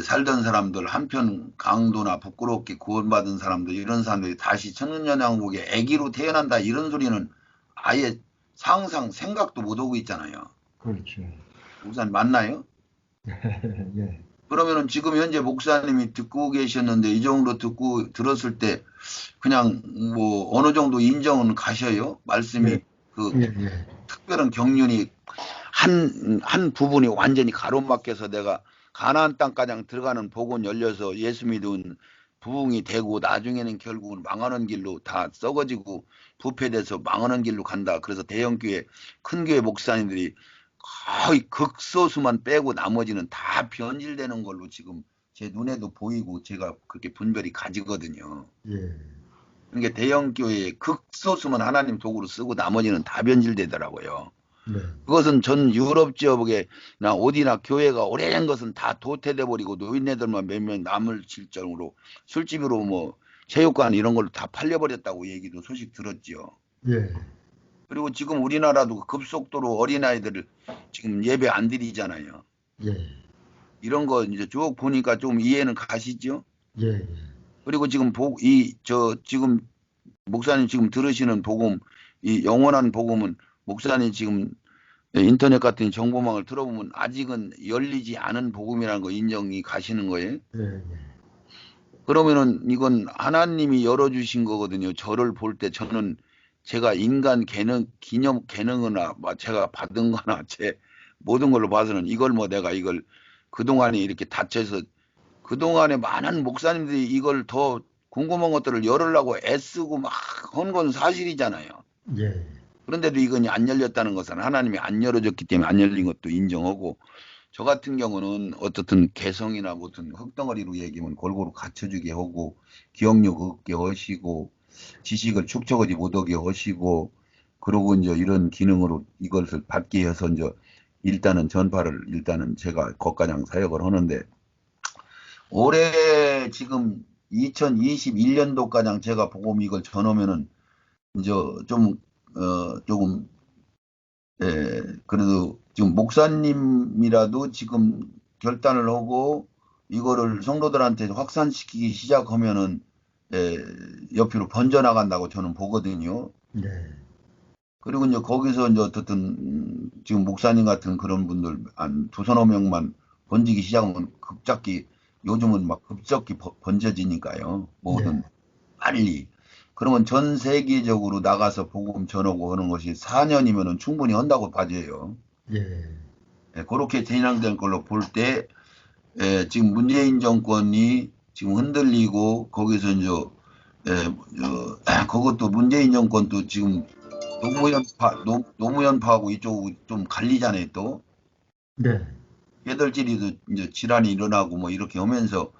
살던 사람들 한편 강도나 부끄럽게 구원받은 사람들 이런 사람들이 다시 천년왕국에 아기로 태어난다 이런 소리는 아예 상상 생각도 못 하고 있잖아요. 그렇죠. 목사님 맞나요? 예. 그러면은 지금 현재 목사님이 듣고 계셨는데 이 정도 듣고 들었을 때 그냥 뭐 어느 정도 인정은 가셔요? 예. 말씀이 그 예. 예. 특별한 경륜이 한 부분이 완전히 가로막혀서 내가 가나안 땅가장 들어가는 복은 열려서 예수 믿은 부흥이 되고 나중에는 결국은 망하는 길로 다 썩어지고 부패돼서 망하는 길로 간다. 그래서 대형교회 큰 교회 목사님들이 거의 극소수만 빼고 나머지는 다 변질되는 걸로 지금 제 눈에도 보이고 제가 그렇게 분별이 가지거든요. 예. 그러니까 대형교회의 극소수만 하나님 도구로 쓰고 나머지는 다 변질되더라고요. 네. 그것은 전 유럽 지역에나 어디나 교회가 오래된 것은 다 도태돼 버리고 노인네들만 몇 명 남을 실정으로 술집으로 뭐 체육관 이런 걸로 다 팔려버렸다고 얘기도 소식 들었지요. 예. 그리고 지금 우리나라도 급속도로 어린아이들을 지금 예배 안 드리잖아요. 예. 이런 거 이제 쭉 보니까 좀 이해는 가시죠? 예, 예. 그리고 지금 지금 목사님 지금 들으시는 복음, 이 영원한 복음은 목사님 지금 인터넷 같은 정보망을 들어보면 아직은 열리지 않은 복음이라는 거 인정이 가시는 거예요. 예, 예. 그러면은 이건 하나님이 열어주신 거거든요. 저를 볼 때 저는 제가 인간 개능이나 뭐 제가 받은 거나 제 모든 걸로 봐서는 이걸 뭐 내가 이걸 그동안에 이렇게 닫혀서 그동안에 많은 목사님들이 이걸 더 궁금한 것들을 열으려고 애쓰고 막 한 건 사실이잖아요. 예, 그런데도 이건 안 열렸다는 것은 하나님이 안 열어줬기 때문에 안 열린 것도 인정하고 저 같은 경우는 어떻든 개성이나 무슨 흙덩어리로 얘기하면 골고루 갖춰주게 하고 기억력 없게 하시고 지식을 축적하지 못하게 하시고 그러고 이제 이런 기능으로 이것을 받게 해서 이제 일단은 전파를 일단은 제가 거가장 사역을 하는데 올해 지금 2021년도가량 제가 복음 이걸 전하면은 이제 좀 조금 그래도 지금 목사님이라도 지금 결단을 하고 이거를 성도들한테 확산시키기 시작하면은 옆으로 번져나간다고 저는 보거든요. 네, 그리고 이제 거기서 이제 어떻든 지금 목사님 같은 그런 분들 한 두서너 명만 번지기 시작하면 급작기 요즘은 막 급작기 번져지니까요. 네, 뭐든 빨리. 그러면 전 세계적으로 나가서 복음 전하고 하는 것이 4년이면은 충분히 한다고 봐져요. 예, 그렇게 진행될 걸로 볼 때, 지금 문재인 정권이 지금 흔들리고, 거기서 이제, 그것도 문재인 정권도 지금 노무현파하고 이쪽하고 좀 갈리잖아요, 또. 네, 깨달지리도 이제 질환이 일어나고 뭐 이렇게 하면서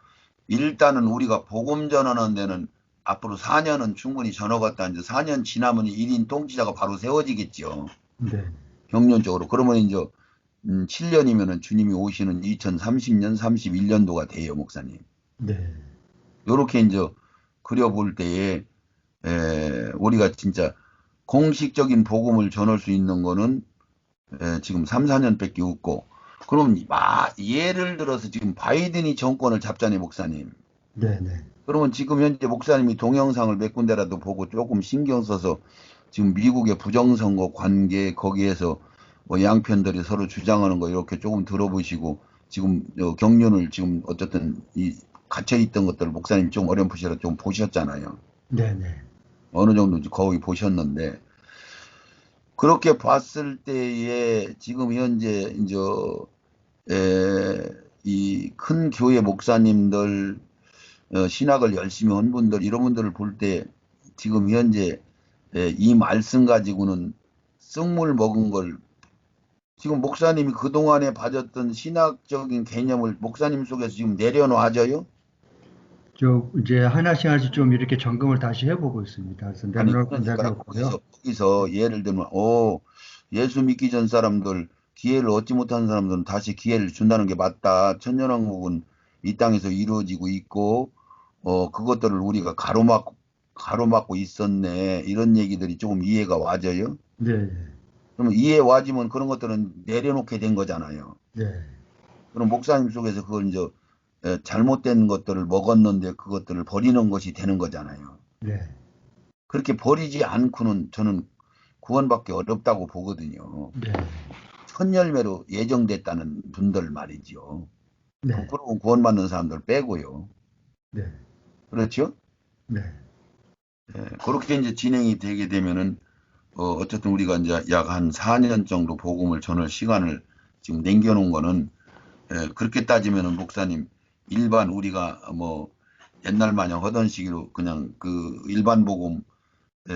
일단은 우리가 복음 전하는 데는 앞으로 4년은 충분히 전화갔다 이제 4년 지나면 1인 통치자가 바로 세워지겠죠. 네, 경륜적으로. 그러면 이제 7년이면은 주님이 오시는 2030년, 31년도가 돼요, 목사님. 네, 요렇게 이제 그려볼 때에 우리가 진짜 공식적인 복음을 전할 수 있는 거는 지금 3, 4년밖에 없고 그럼 예를 들어서 지금 바이든이 정권을 잡잖아요, 목사님. 네, 네, 그러면 지금 현재 목사님이 동영상을 몇 군데라도 보고 조금 신경 써서 지금 미국의 부정선거 관계 거기에서 뭐 양편들이 서로 주장하는 거 이렇게 조금 들어보시고 지금 경륜을 지금 어쨌든 이 갇혀 있던 것들을 목사님 좀 어렴풋이라도 좀 보셨잖아요. 네, 네, 어느 정도 거의 보셨는데 그렇게 봤을 때에 지금 현재 이제 이 큰 교회 목사님들 신학을 열심히 한 분들 이런 분들을 볼 때 지금 현재 이 말씀 가지고는 썩물 먹은 걸 지금 목사님이 그동안에 봐줬던 신학적인 개념을 목사님 속에서 지금 내려놔져요? 이제 하나씩 하나씩 좀 이렇게 점검을 다시 해보고 있습니다. 그래서 아니 내려놓을 건 그러니까 내려놓고요. 거기서 예를 들면 예수 믿기 전 사람들 기회를 얻지 못한 사람들은 다시 기회를 준다는 게 맞다. 천년왕국은 이 땅에서 이루어지고 있고 그것들을 우리가 가로막고 있었네. 이런 얘기들이 조금 이해가 와져요. 네, 그러면 이해 와지면 그런 것들은 내려놓게 된 거잖아요. 네, 그럼 목사님 속에서 그걸 이제 잘못된 것들을 먹었는데 그것들을 버리는 것이 되는 거잖아요. 네, 그렇게 버리지 않고는 저는 구원받기 어렵다고 보거든요. 네, 첫 열매로 예정됐다는 분들 말이죠. 네, 부끄러운 구원받는 사람들 빼고요. 네, 그렇죠? 네, 그렇게 이제 진행이 되게 되면은 어쨌든 우리가 이제 약 한 4년 정도 복음을 전할 시간을 지금 남겨놓은 거는 그렇게 따지면은 목사님 일반 우리가 뭐 옛날 마냥 하던 시기로 그냥 그 일반 복음 에,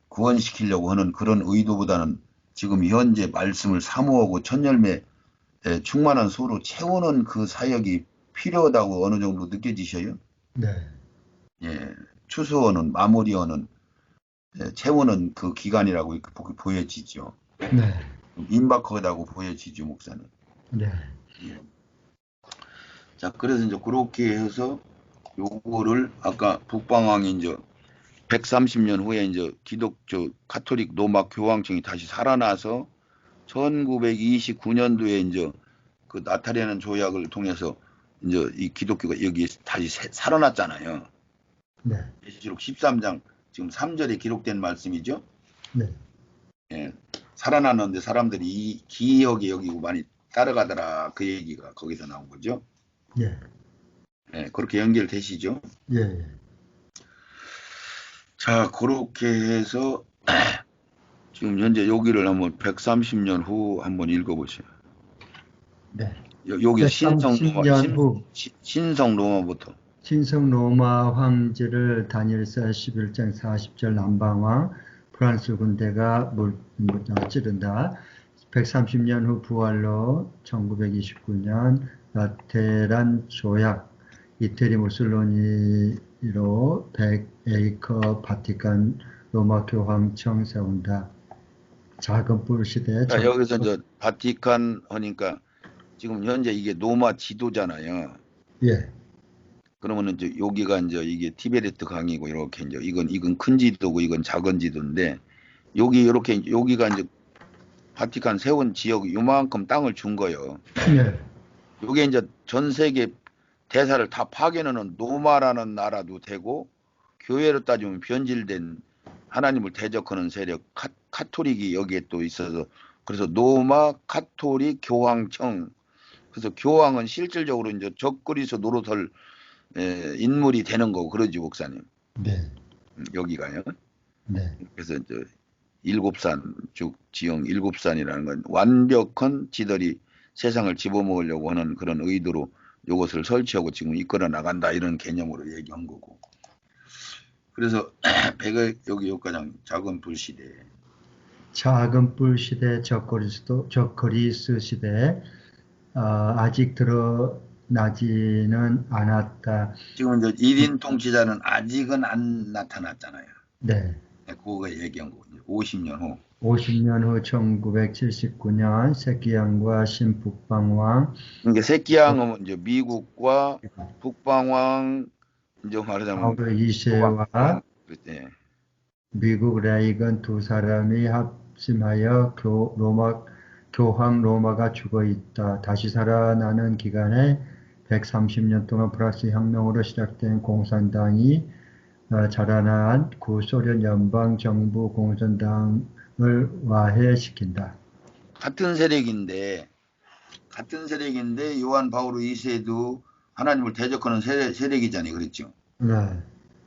구원시키려고 하는 그런 의도보다는 지금 현재 말씀을 사모하고 첫 열매 충만한 수로 채우는 그 사역이 필요하다고 어느 정도 느껴지셔요? 네, 예, 추수하는 마무리하는 채우는 그 기간이라고 이렇게 보여지죠. 네, 임박하다고 보여지죠, 목사는. 네, 예. 자, 그래서 이제 그렇게 해서 요거를 아까 북방왕이 이제 130년 후에 이제 기독교 카톨릭 로마 교황청이 다시 살아나서 1929년도에 이제 그 나타내는 조약을 통해서 이제 이 기독교가 여기 다시 살아났잖아요. 네. 계시록 13장 지금 3절에 기록된 말씀이죠. 네. 예, 살아났는데 사람들이 이 기이하게 여기고 많이 따라가더라. 그 얘기가 거기서 나온 거죠. 예. 예, 그렇게 연결되시죠. 예. 예. 자, 그렇게 해서 지금 현재 여기를 한번 130년 후 한번 읽어보세요. 네. 여기 신성 로마, 130년 후 신성 로마부터. 신성 로마 황제를 다니엘서 11장 40절 남방왕 프랑스 군대가 찌른다. 130년 후 부활로 1929년 라테란 조약 이태리 무솔로니로 100에이커 바티칸 로마 교황청 세운다. 작은 뿔 시대. 자, 여기서 이제 바티칸 하니까 지금 현재 이게 로마 지도잖아요. 예. 그러면은 이제 여기가 이제 이게 티베리트 강이고 이렇게 이제 이건 큰 지도고 이건 작은 지도인데 여기 이렇게 여기가 이제 바티칸 세운 지역 요만큼 땅을 준 거예요. 예. 요게 이제 전 세계 대사를 다 파괴하는 로마라는 나라도 되고 교회로 따지면 변질된 하나님을 대적하는 세력 카톨릭이 여기에 또 있어서 그래서 로마 카톨릭 교황청 그래서 교황은 실질적으로 이제 적그리스도 노릇할 인물이 되는 거고 그러지 목사님. 네. 여기가요. 네. 그래서 이제 일곱산 즉 지형 일곱산이라는 건 완벽한 지들이 세상을 집어먹으려고 하는 그런 의도로 이것을 설치하고 지금 이끌어 나간다 이런 개념으로 얘기한 거고. 그래서 여기까지 작은 불시대. 작은 뿔 시대 적그리스 시대 아직 드러나지는 않았다. 지금 이제 1인 통치자는 아직은 안 나타났잖아요. 네. 그거 얘기한 거거든요. 50년 후. 50년 후 1979년 새끼양과 신북방왕 그러니까 새끼양은 이제 미국과 북방왕 이제 말하자면 바울 2세와 네. 미국 레이건 두 사람이 합심하여 교황 로마가 죽어 있다. 다시 살아나는 기간에 130년 동안 프랑스 혁명으로 시작된 공산당이 자라난 구소련 연방정부 공산당을 와해시킨다. 같은 세력인데 요한 바오로 2세도 하나님을 대적하는 세력이잖아요. 그랬죠. 네.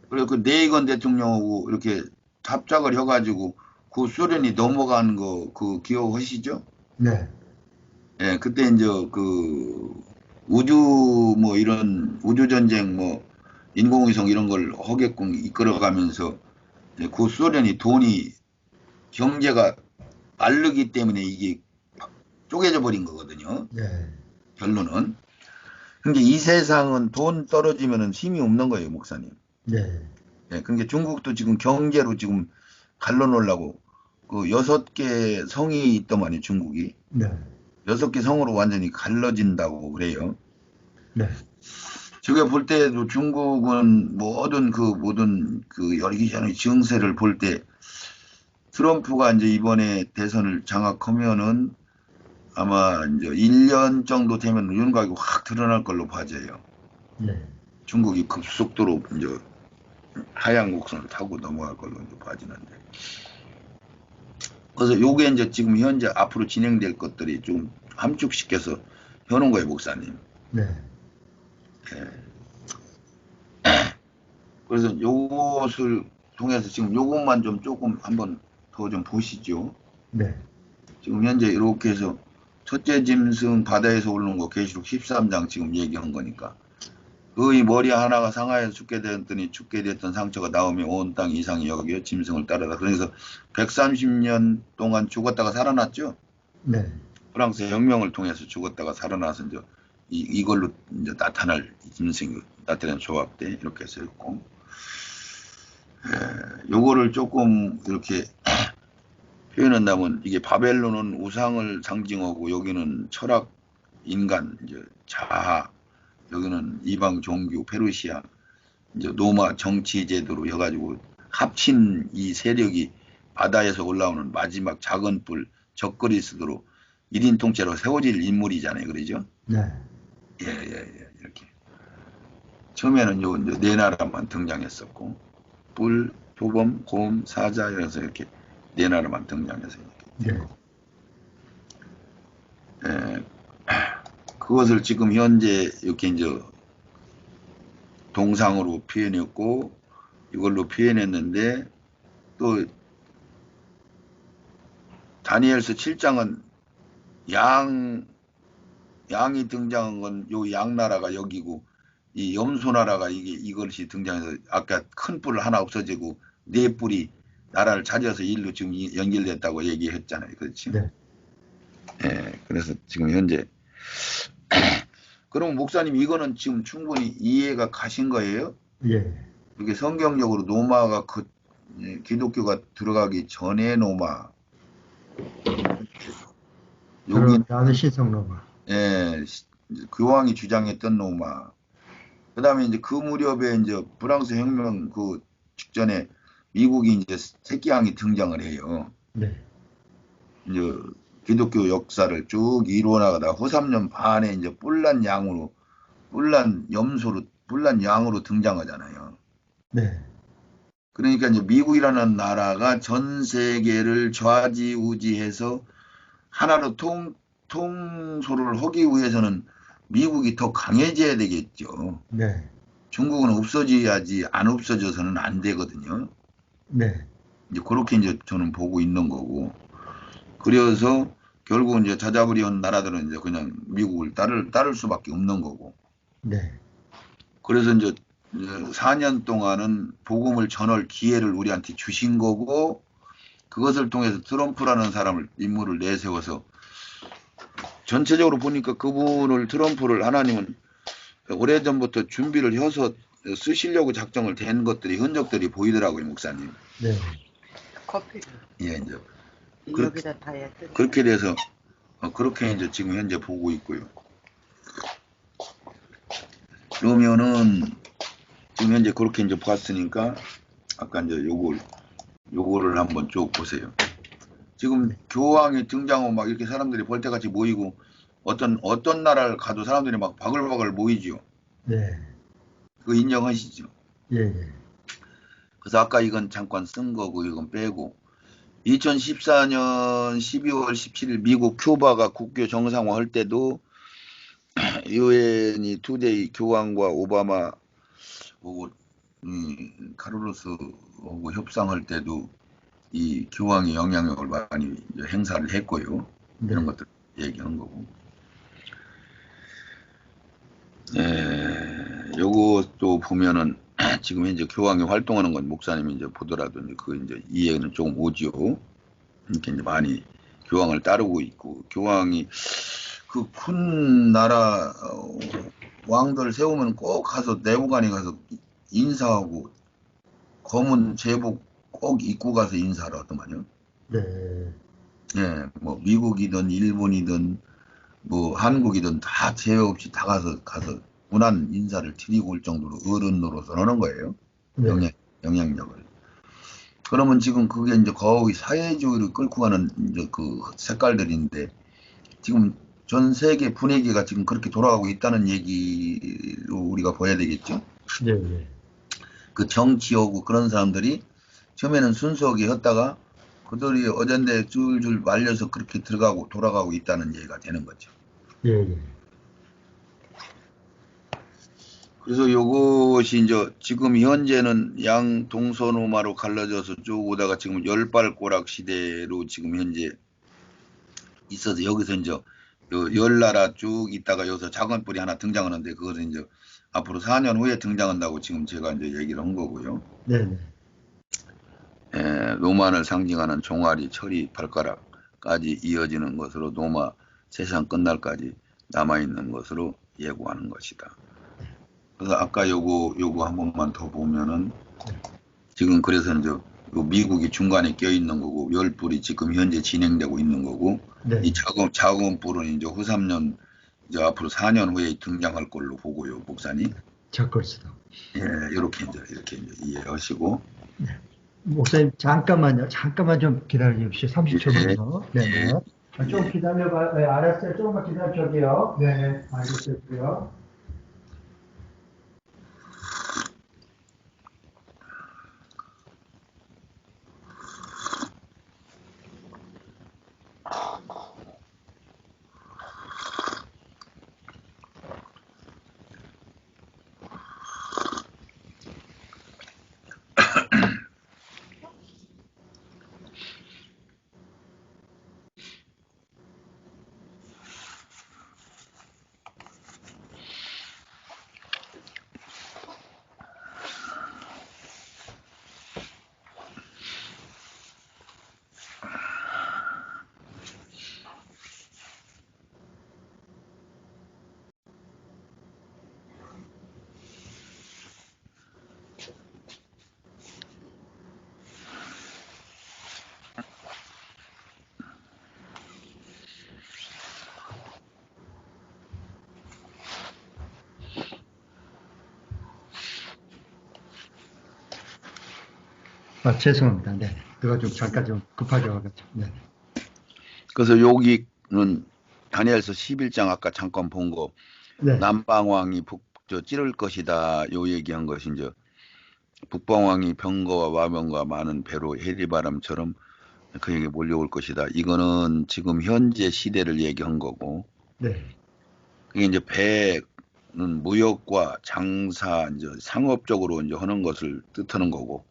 그리고 그 레이건 대통령하고 이렇게 합작을 해가지고 그 소련이 넘어간 거 그 기억하시죠? 네. 예, 그때 이제 그 우주 뭐 이런 우주 전쟁 뭐 인공위성 이런 걸 하게끔 이끌어가면서 그 소련이 돈이 경제가 마르기 때문에 이게 쪼개져 버린 거거든요. 네. 결론은. 그러니까 이 세상은 돈 떨어지면은 힘이 없는 거예요, 목사님. 네. 예, 그러니까 중국도 지금 경제로 지금 갈라놓으려고 그 6개 성이 있더만요, 중국이. 네. 6개 성으로 완전히 갈라진다고 그래요. 네. 제가 볼 때도 중국은 모든 그 여기저기 증세를 볼 때 트럼프가 이제 이번에 대선을 장악하면은 아마 이제 1년 정도 되면 윤곽이 확 드러날 걸로 봐져요. 네. 중국이 급속도로 이제 하향 곡선을 타고 넘어갈 걸로 이제 봐지는데. 그래서 요게 이제 지금 현재 앞으로 진행될 것들이 좀 함축시켜서 해놓은 거예요, 목사님. 네. 예. 그래서 요것을 통해서 지금 요것만 좀 조금 한번 더 좀 보시죠. 네. 지금 현재 이렇게 해서 첫째 짐승 바다에서 오르는 거 계시록 13장 지금 얘기한 거니까 그의 머리 하나가 상하여서 죽게 되었더니 죽게 됐던 상처가 나오며 온 땅 이상이 여기에 짐승을 따르다. 그래서 130년 동안 죽었다가 살아났죠. 네. 프랑스 혁명을 통해서 죽었다가 살아나서 이제 이걸로 이제 나타날 짐승이 나타난 조합 때 이렇게 해서 있고, 요거를 조금 이렇게 표현한다면 이게 바벨론은 우상을 상징하고 여기는 철학, 인간, 이제 자아, 여기는 이방 종교, 페르시아, 이제 로마 정치 제도로 해가지고 합친 이 세력이 바다에서 올라오는 마지막 작은 뿔 적그리스도로 일인 통째로 세워질 인물이잖아요. 그러죠? 네. 예, 예, 예. 이렇게. 처음에는 요, 이제 네 나라만 등장했었고, 뿔, 표범, 곰, 사자, 이래서 이렇게 네 나라만 등장해서 이렇게 된 네. 거고. 예, 그것을 지금 현재 이렇게 이제 동상으로 표현했고, 이걸로 표현했는데, 또 다니엘서 7장은 양이 등장한 건 요 양나라가 여기고, 이 염소나라가 이것이 등장해서 아까 큰 뿔 하나 없어지고 네 뿔이 나라를 차지해서 일로 지금 연결됐다고 얘기했잖아요. 그렇지? 네. 예, 그래서 지금 현재 그럼 목사님 이거는 지금 충분히 이해가 가신 거예요? 예. 이게 성경적으로 노마가 기독교가 들어가기 전에 노마 여기 다음에 신성로마. 예, 교황이 주장했던 노마. 그다음에 이제 그 무렵에 이제 프랑스 혁명 그 직전에 미국이 이제 새끼양이 등장을 해요. 네. 이제 기독교 역사를 쭉 이루어나가다 후 3년 반에 이제 뿔난 양으로 등장하잖아요. 네. 그러니까 이제 미국이라는 나라가 전 세계를 좌지우지해서 하나로 통솔을 하기 위해서는 미국이 더 강해져야 되겠죠. 네. 중국은 없어져야지 안 없어져서는 안 되거든요. 네. 이제 그렇게 이제 저는 보고 있는 거고. 그래서 결국 이제 자자부리온 나라들은 이제 그냥 미국을 따를 수밖에 없는 거고. 네. 그래서 이제 4년 동안은 복음을 전할 기회를 우리한테 주신 거고, 그것을 통해서 트럼프라는 인물을 내세워서 전체적으로 보니까 트럼프를 하나님은 오래전부터 준비를 해서 쓰시려고 작정을 된 흔적들이 보이더라고요, 목사님. 네. 커피 예, 이제 여기다 다야 뜯어. 그렇게 돼서 그렇게 이제 지금 현재 보고 있고요. 그러면은 지금 현재 그렇게 이제 봤으니까 아까 이제 요거를 한번 쭉 보세요. 지금 교황이 등장하고 막 이렇게 사람들이 벌떼같이 모이고 어떤 나라를 가도 사람들이 막 바글바글 모이죠. 네. 그거 인정하시죠? 예. 예. 그래서 아까 이건 잠깐 쓴 거고 이건 빼고 2014년 12월 17일 미국 큐바가 국교 정상화 할 때도 유엔이 투데이 교황과 오바마 하고 카르로스하고 협상할 때도 이 교황의 영향력을 많이 행사를 했고요. 네. 이런 것들 얘기한 거고. 요것도 보면은 지금 현재 교황이 활동하는 건 목사님이 이제 보더라도 이제 이해는 조금 오지요. 이렇게 이제 많이 교황을 따르고 있고, 교황이 그 큰 나라 왕들 세우면 꼭 가서 내무관에 가서 인사하고 검은 제복 꼭 입고 가서 인사를 하더만요. 네. 예, 뭐 미국이든 일본이든 뭐 한국이든 다 제외 없이 다 가서 문안 인사를 드리고 올 정도로 어른 노릇을 하는 거예요. 네. 영향력을. 그러면 지금 그게 이제 거의 사회주의를 끌고 가는 이제 그 색깔들인데 지금 전 세계 분위기가 지금 그렇게 돌아가고 있다는 얘기로 우리가 봐야 되겠죠. 네. 네. 그 정치하고 그런 사람들이 처음에는 순수하게 했다가 그들이 어젠데 줄줄 말려서 그렇게 돌아가고 있다는 얘기가 되는 거죠. 예. 예. 그래서 요것이 이제 지금 현재는 양 동서노마로 갈라져서 쭉 오다가 지금 열발꼬락 시대로 지금 현재 있어서 여기서 이제 열 나라 쭉 있다가 여기서 작은 뿔이 하나 등장하는데 그것은 이제 앞으로 4년 후에 등장한다고 지금 제가 이제 얘기를 한 거고요. 네. 로만을 상징하는 종아리, 처리, 발가락까지 이어지는 것으로 노마 세상 끝날까지 남아있는 것으로 예고하는 것이다. 그래서 아까 요거 한 번만 더 보면은 지금 그래서 이제 미국이 중간에 껴 있는 거고 열 뿔이 지금 현재 진행되고 있는 거고 네. 이 작은 뿔은 이제 후 3년 이제 앞으로 4년 후에 등장할 걸로 보고요, 목사님. 적글수도. 예, 이렇게 이제 이해하시고. 목사님 잠깐만 좀 기다려 주십시오. 30초만요. 네. 좀 기다려봐. 네, 알았어요. 조금만 기다려. 저기요. 네, 알겠어요. 죄송합니다. 네. 그거 좀 잠깐 좀 급하게 와가지고. 네. 그래서 여기는 다니엘서 11장 아까 잠깐 본 거 네. 남방왕이 찌를 것이다 요 얘기한 것이 이제 북방왕이 병거와 와병과 많은 배로 해리바람처럼 그에게 몰려올 것이다. 이거는 지금 현재 시대를 얘기한 거고 네. 그게 이제 배는 무역과 장사 이제 상업적으로 이제 하는 것을 뜻하는 거고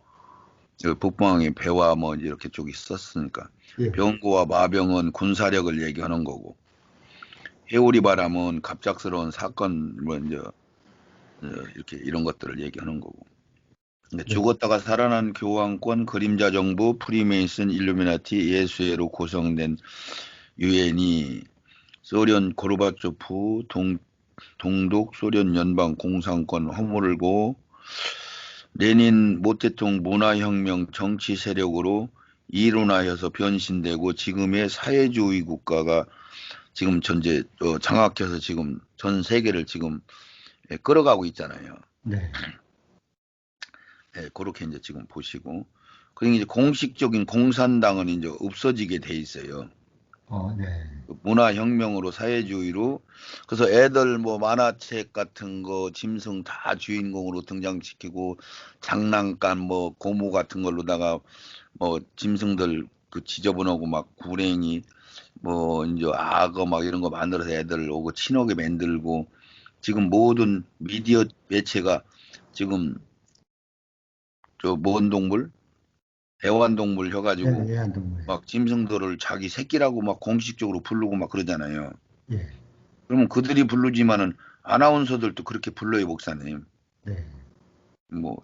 북방왕이 배와 뭐 이제 이렇게 쭉 있었으니까 예. 병거와 마병은 군사력을 얘기하는 거고 해오리 바람은 갑작스러운 사건 뭐 이제 이렇게 이런 것들을 얘기하는 거고 네. 죽었다가 살아난 교황권 그림자 정부 프리메이슨 일루미나티 예수회로 구성된 유엔이 소련 고르바초프 동독 소련 연방 공산권 허물고 레닌 모태통 문화혁명 정치 세력으로 이론화해서 변신되고 지금의 사회주의 국가가 지금 전제 장악해서 지금 전 세계를 지금 끌어가고 있잖아요. 네. 네, 그렇게 이제 지금 보시고 그리고 이제 공식적인 공산당은 이제 없어지게 돼 있어요. 네. 문화혁명으로 사회주의로 그래서 애들 뭐 만화책 같은 거 짐승 다 주인공으로 등장시키고 장난감 뭐 고무 같은 걸로다가 뭐 짐승들 그 지저분하고 막 구랭이 뭐 이제 악어 막 이런 거 만들어서 애들 오고 친하게 만들고 지금 모든 미디어 매체가 지금 저 먼 동물 애완동물 해가지고 네, 애완동물. 막 짐승들을 자기 새끼라고 막 공식적으로 부르고 막 그러잖아요. 예. 그러면 그들이 부르지만은 아나운서들도 그렇게 불러요, 목사님. 네. 뭐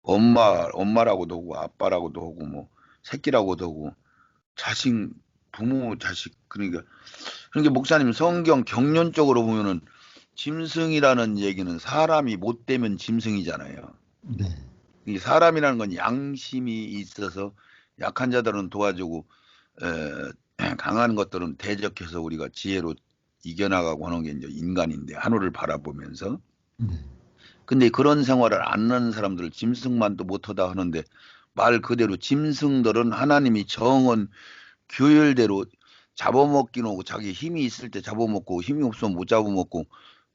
엄마라고도 하고 아빠라고도 하고 뭐 새끼라고도 하고 자식 부모 자식 그러니까 목사님 성경 경륜적으로 보면은 짐승이라는 얘기는 사람이 못 되면 짐승이잖아요. 네. 이 사람이라는 건 양심이 있어서 약한 자들은 도와주고 강한 것들은 대적해서 우리가 지혜로 이겨나가고 하는 게 이제 인간인데 하늘을 바라보면서 네. 근데 그런 생활을 안 하는 사람들을 짐승만도 못하다 하는데 말 그대로 짐승들은 하나님이 정한 규율대로 잡아먹기는 하고 자기 힘이 있을 때 잡아먹고 힘이 없으면 못 잡아먹고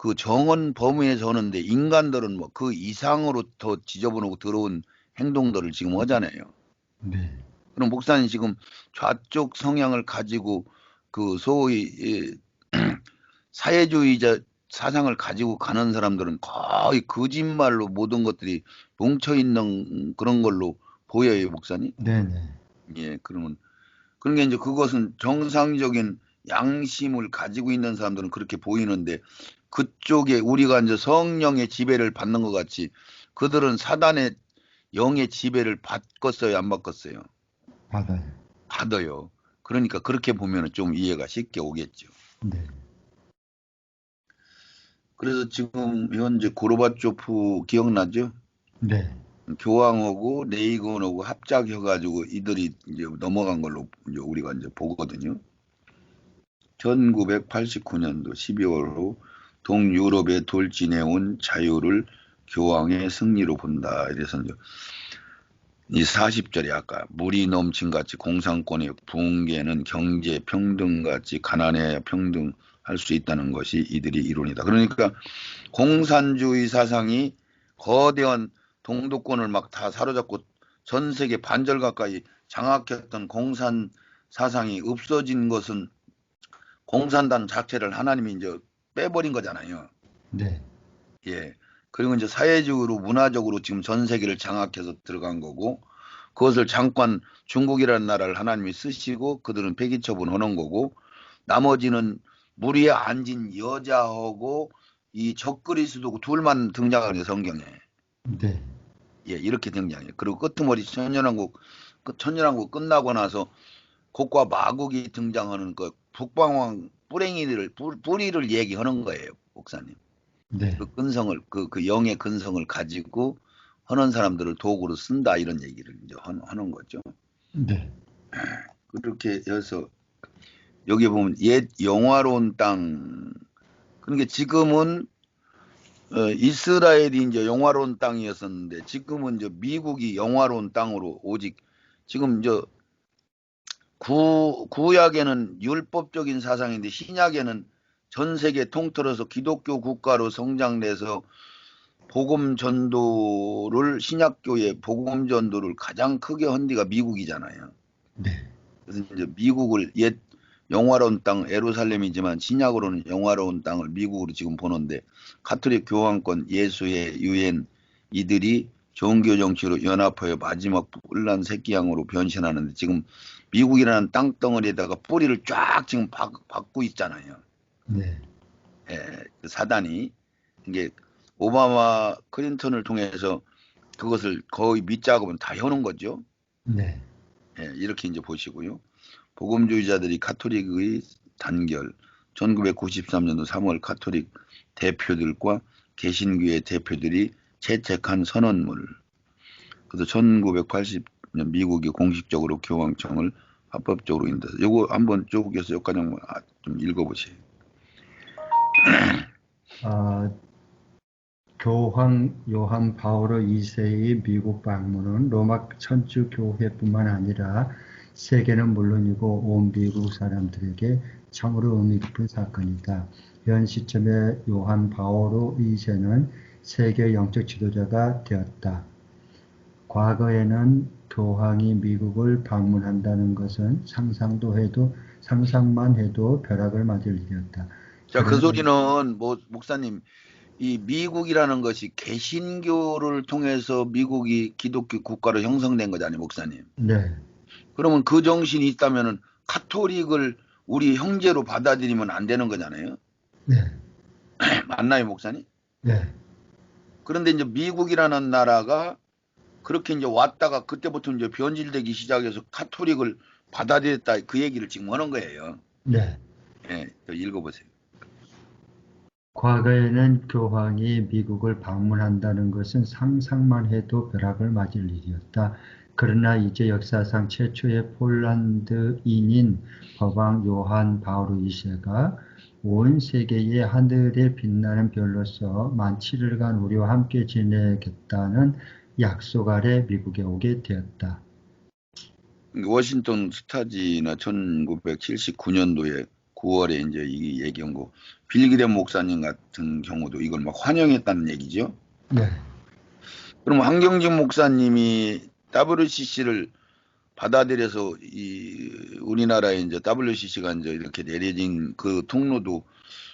그 정한 범위 내에서 하는데 인간들은 뭐 그 이상으로 더 지저분하고 더러운 행동들을 지금 하잖아요. 네. 그럼 목사님 지금 좌쪽 성향을 가지고 그 소위 사회주의자 사상을 가지고 가는 사람들은 거의 거짓말로 모든 것들이 뭉쳐 있는 그런 걸로 보여요, 목사님. 네네. 예, 그러면 그러니까 이제 그것은 정상적인 양심을 가지고 있는 사람들은 그렇게 보이는데 그쪽에 우리가 이제 성령의 지배를 받는 것 같이 그들은 사단의 영의 지배를 받겠어요, 안 받겠어요? 받아요. 받아요. 그러니까 그렇게 보면 좀 이해가 쉽게 오겠죠. 네. 그래서 지금 현재 고르바초프 기억나죠? 네. 교황하고 레이건하고 합작해가지고 이들이 이제 넘어간 걸로 이제 우리가 이제 보거든요. 1989년도 12월로 동유럽에 돌진해온 자유를 교황의 승리로 본다. 이래서 이제 이 40절에 아까 물이 넘친같이 공산권의 붕괴는 경제 평등같이 가난해야 평등할 수 있다는 것이 이들이 이론이다. 그러니까 공산주의 사상이 거대한 동독권을 막 다 사로잡고 전 세계 반절 가까이 장악했던 공산 사상이 없어진 것은 공산당 자체를 하나님이 이제 빼버린 거잖아요. 네. 예. 그리고 이제 사회적으로 문화적으로 지금 전 세계를 장악해서 들어간 거고, 그것을 잠깐 중국이라는 나라를 하나님이 쓰시고 그들은 폐기 처분하는 거고, 나머지는 물 위에 앉은 여자하고 이 적그리스도 둘만 등장하는 성경에. 네. 예, 이렇게 등장해요. 그리고 끄트머리 천년왕국 끝나고 나서 곡과 마곡이 등장하는 그 북방왕 뿌리를 얘기하는 거예요, 목사님. 네. 그 근성을 그 영의 근성을 가지고 하는 사람들을 도구로 쓴다 이런 얘기를 이제 하는 거죠. 네. 그렇게 해서 여기 보면 옛 영화로운 땅, 그러니까 지금은 이스라엘이 이제 영화로운 땅이었었는데 지금은 이제 미국이 영화로운 땅으로 오직 지금 이제 구약에는 율법적인 사상인데 신약에는 전 세계 통틀어서 기독교 국가로 성장돼서 복음 전도를 신약교의 복음 전도를 가장 크게 한 데가 미국이잖아요. 네. 그래서 이제 미국을 옛 영화로운 땅 예루살렘이지만 신약으로는 영화로운 땅을 미국으로 지금 보는데 가톨릭 교황권 예수의 유엔 이들이 종교 정치로 연합하여 마지막 뿔난 새끼양으로 변신하는데 지금 미국이라는 땅덩어리에다가 뿌리를 쫙 지금 박고 있잖아요. 네. 예, 그 사단이 이게 오바마 클린턴을 통해서 그것을 거의 밑작업은 다 해오는 거죠. 네. 예, 이렇게 이제 보시고요. 복음주의자들이 카톨릭의 단결, 1993년도 3월 카톨릭 대표들과 개신교의 대표들이 채택한 선언문. 그래서 1980년 미국이 공식적으로 교황청을 합법적으로 인도해서 요거 한번 쭉에서 여기까지 좀 읽어보세요. 교황 요한 바오로 2세의 미국 방문은 로마 천주교회뿐만 아니라 세계는 물론이고 온 미국 사람들에게 참으로 의미 깊은 사건이다. 현 시점에 요한 바오로 2세는 세계 영적 지도자가 되었다. 과거에는 교황이 미국을 방문한다는 것은 상상만 해도 벼락을 맞을 일이었다. 자, 그 소리는 목사님, 이 미국이라는 것이 개신교를 통해서 미국이 기독교 국가로 형성된 거잖아요, 목사님. 네. 그러면 그 정신이 있다면은 카톨릭을 우리 형제로 받아들이면 안 되는 거잖아요. 네. 맞나요, 목사님? 네. 그런데 이제 미국이라는 나라가 그렇게 이제 왔다가 그때부터 이제 변질되기 시작해서 카톨릭을 받아들였다 그 얘기를 지금 하는 거예요. 네. 예, 읽어보세요. 과거에는 교황이 미국을 방문한다는 것은 상상만 해도 벼락을 맞을 일이었다. 그러나 이제 역사상 최초의 폴란드인인 법왕 요한 바오로 2세가 온 세계의 하늘에 빛나는 별로서 만 7일간 우리와 함께 지내겠다는 약속 아래 미국에 오게 되었다. 워싱턴 스타지나 1979년도에 9월에 이제 이 얘기한 거, 빌기렘 목사님 같은 경우도 이걸 막 환영했다는 얘기죠. 네. 그럼 한경진 목사님이 WCC를 받아들여서 이 우리나라에 이제 WCC가 이제 이렇게 내려진 그 통로도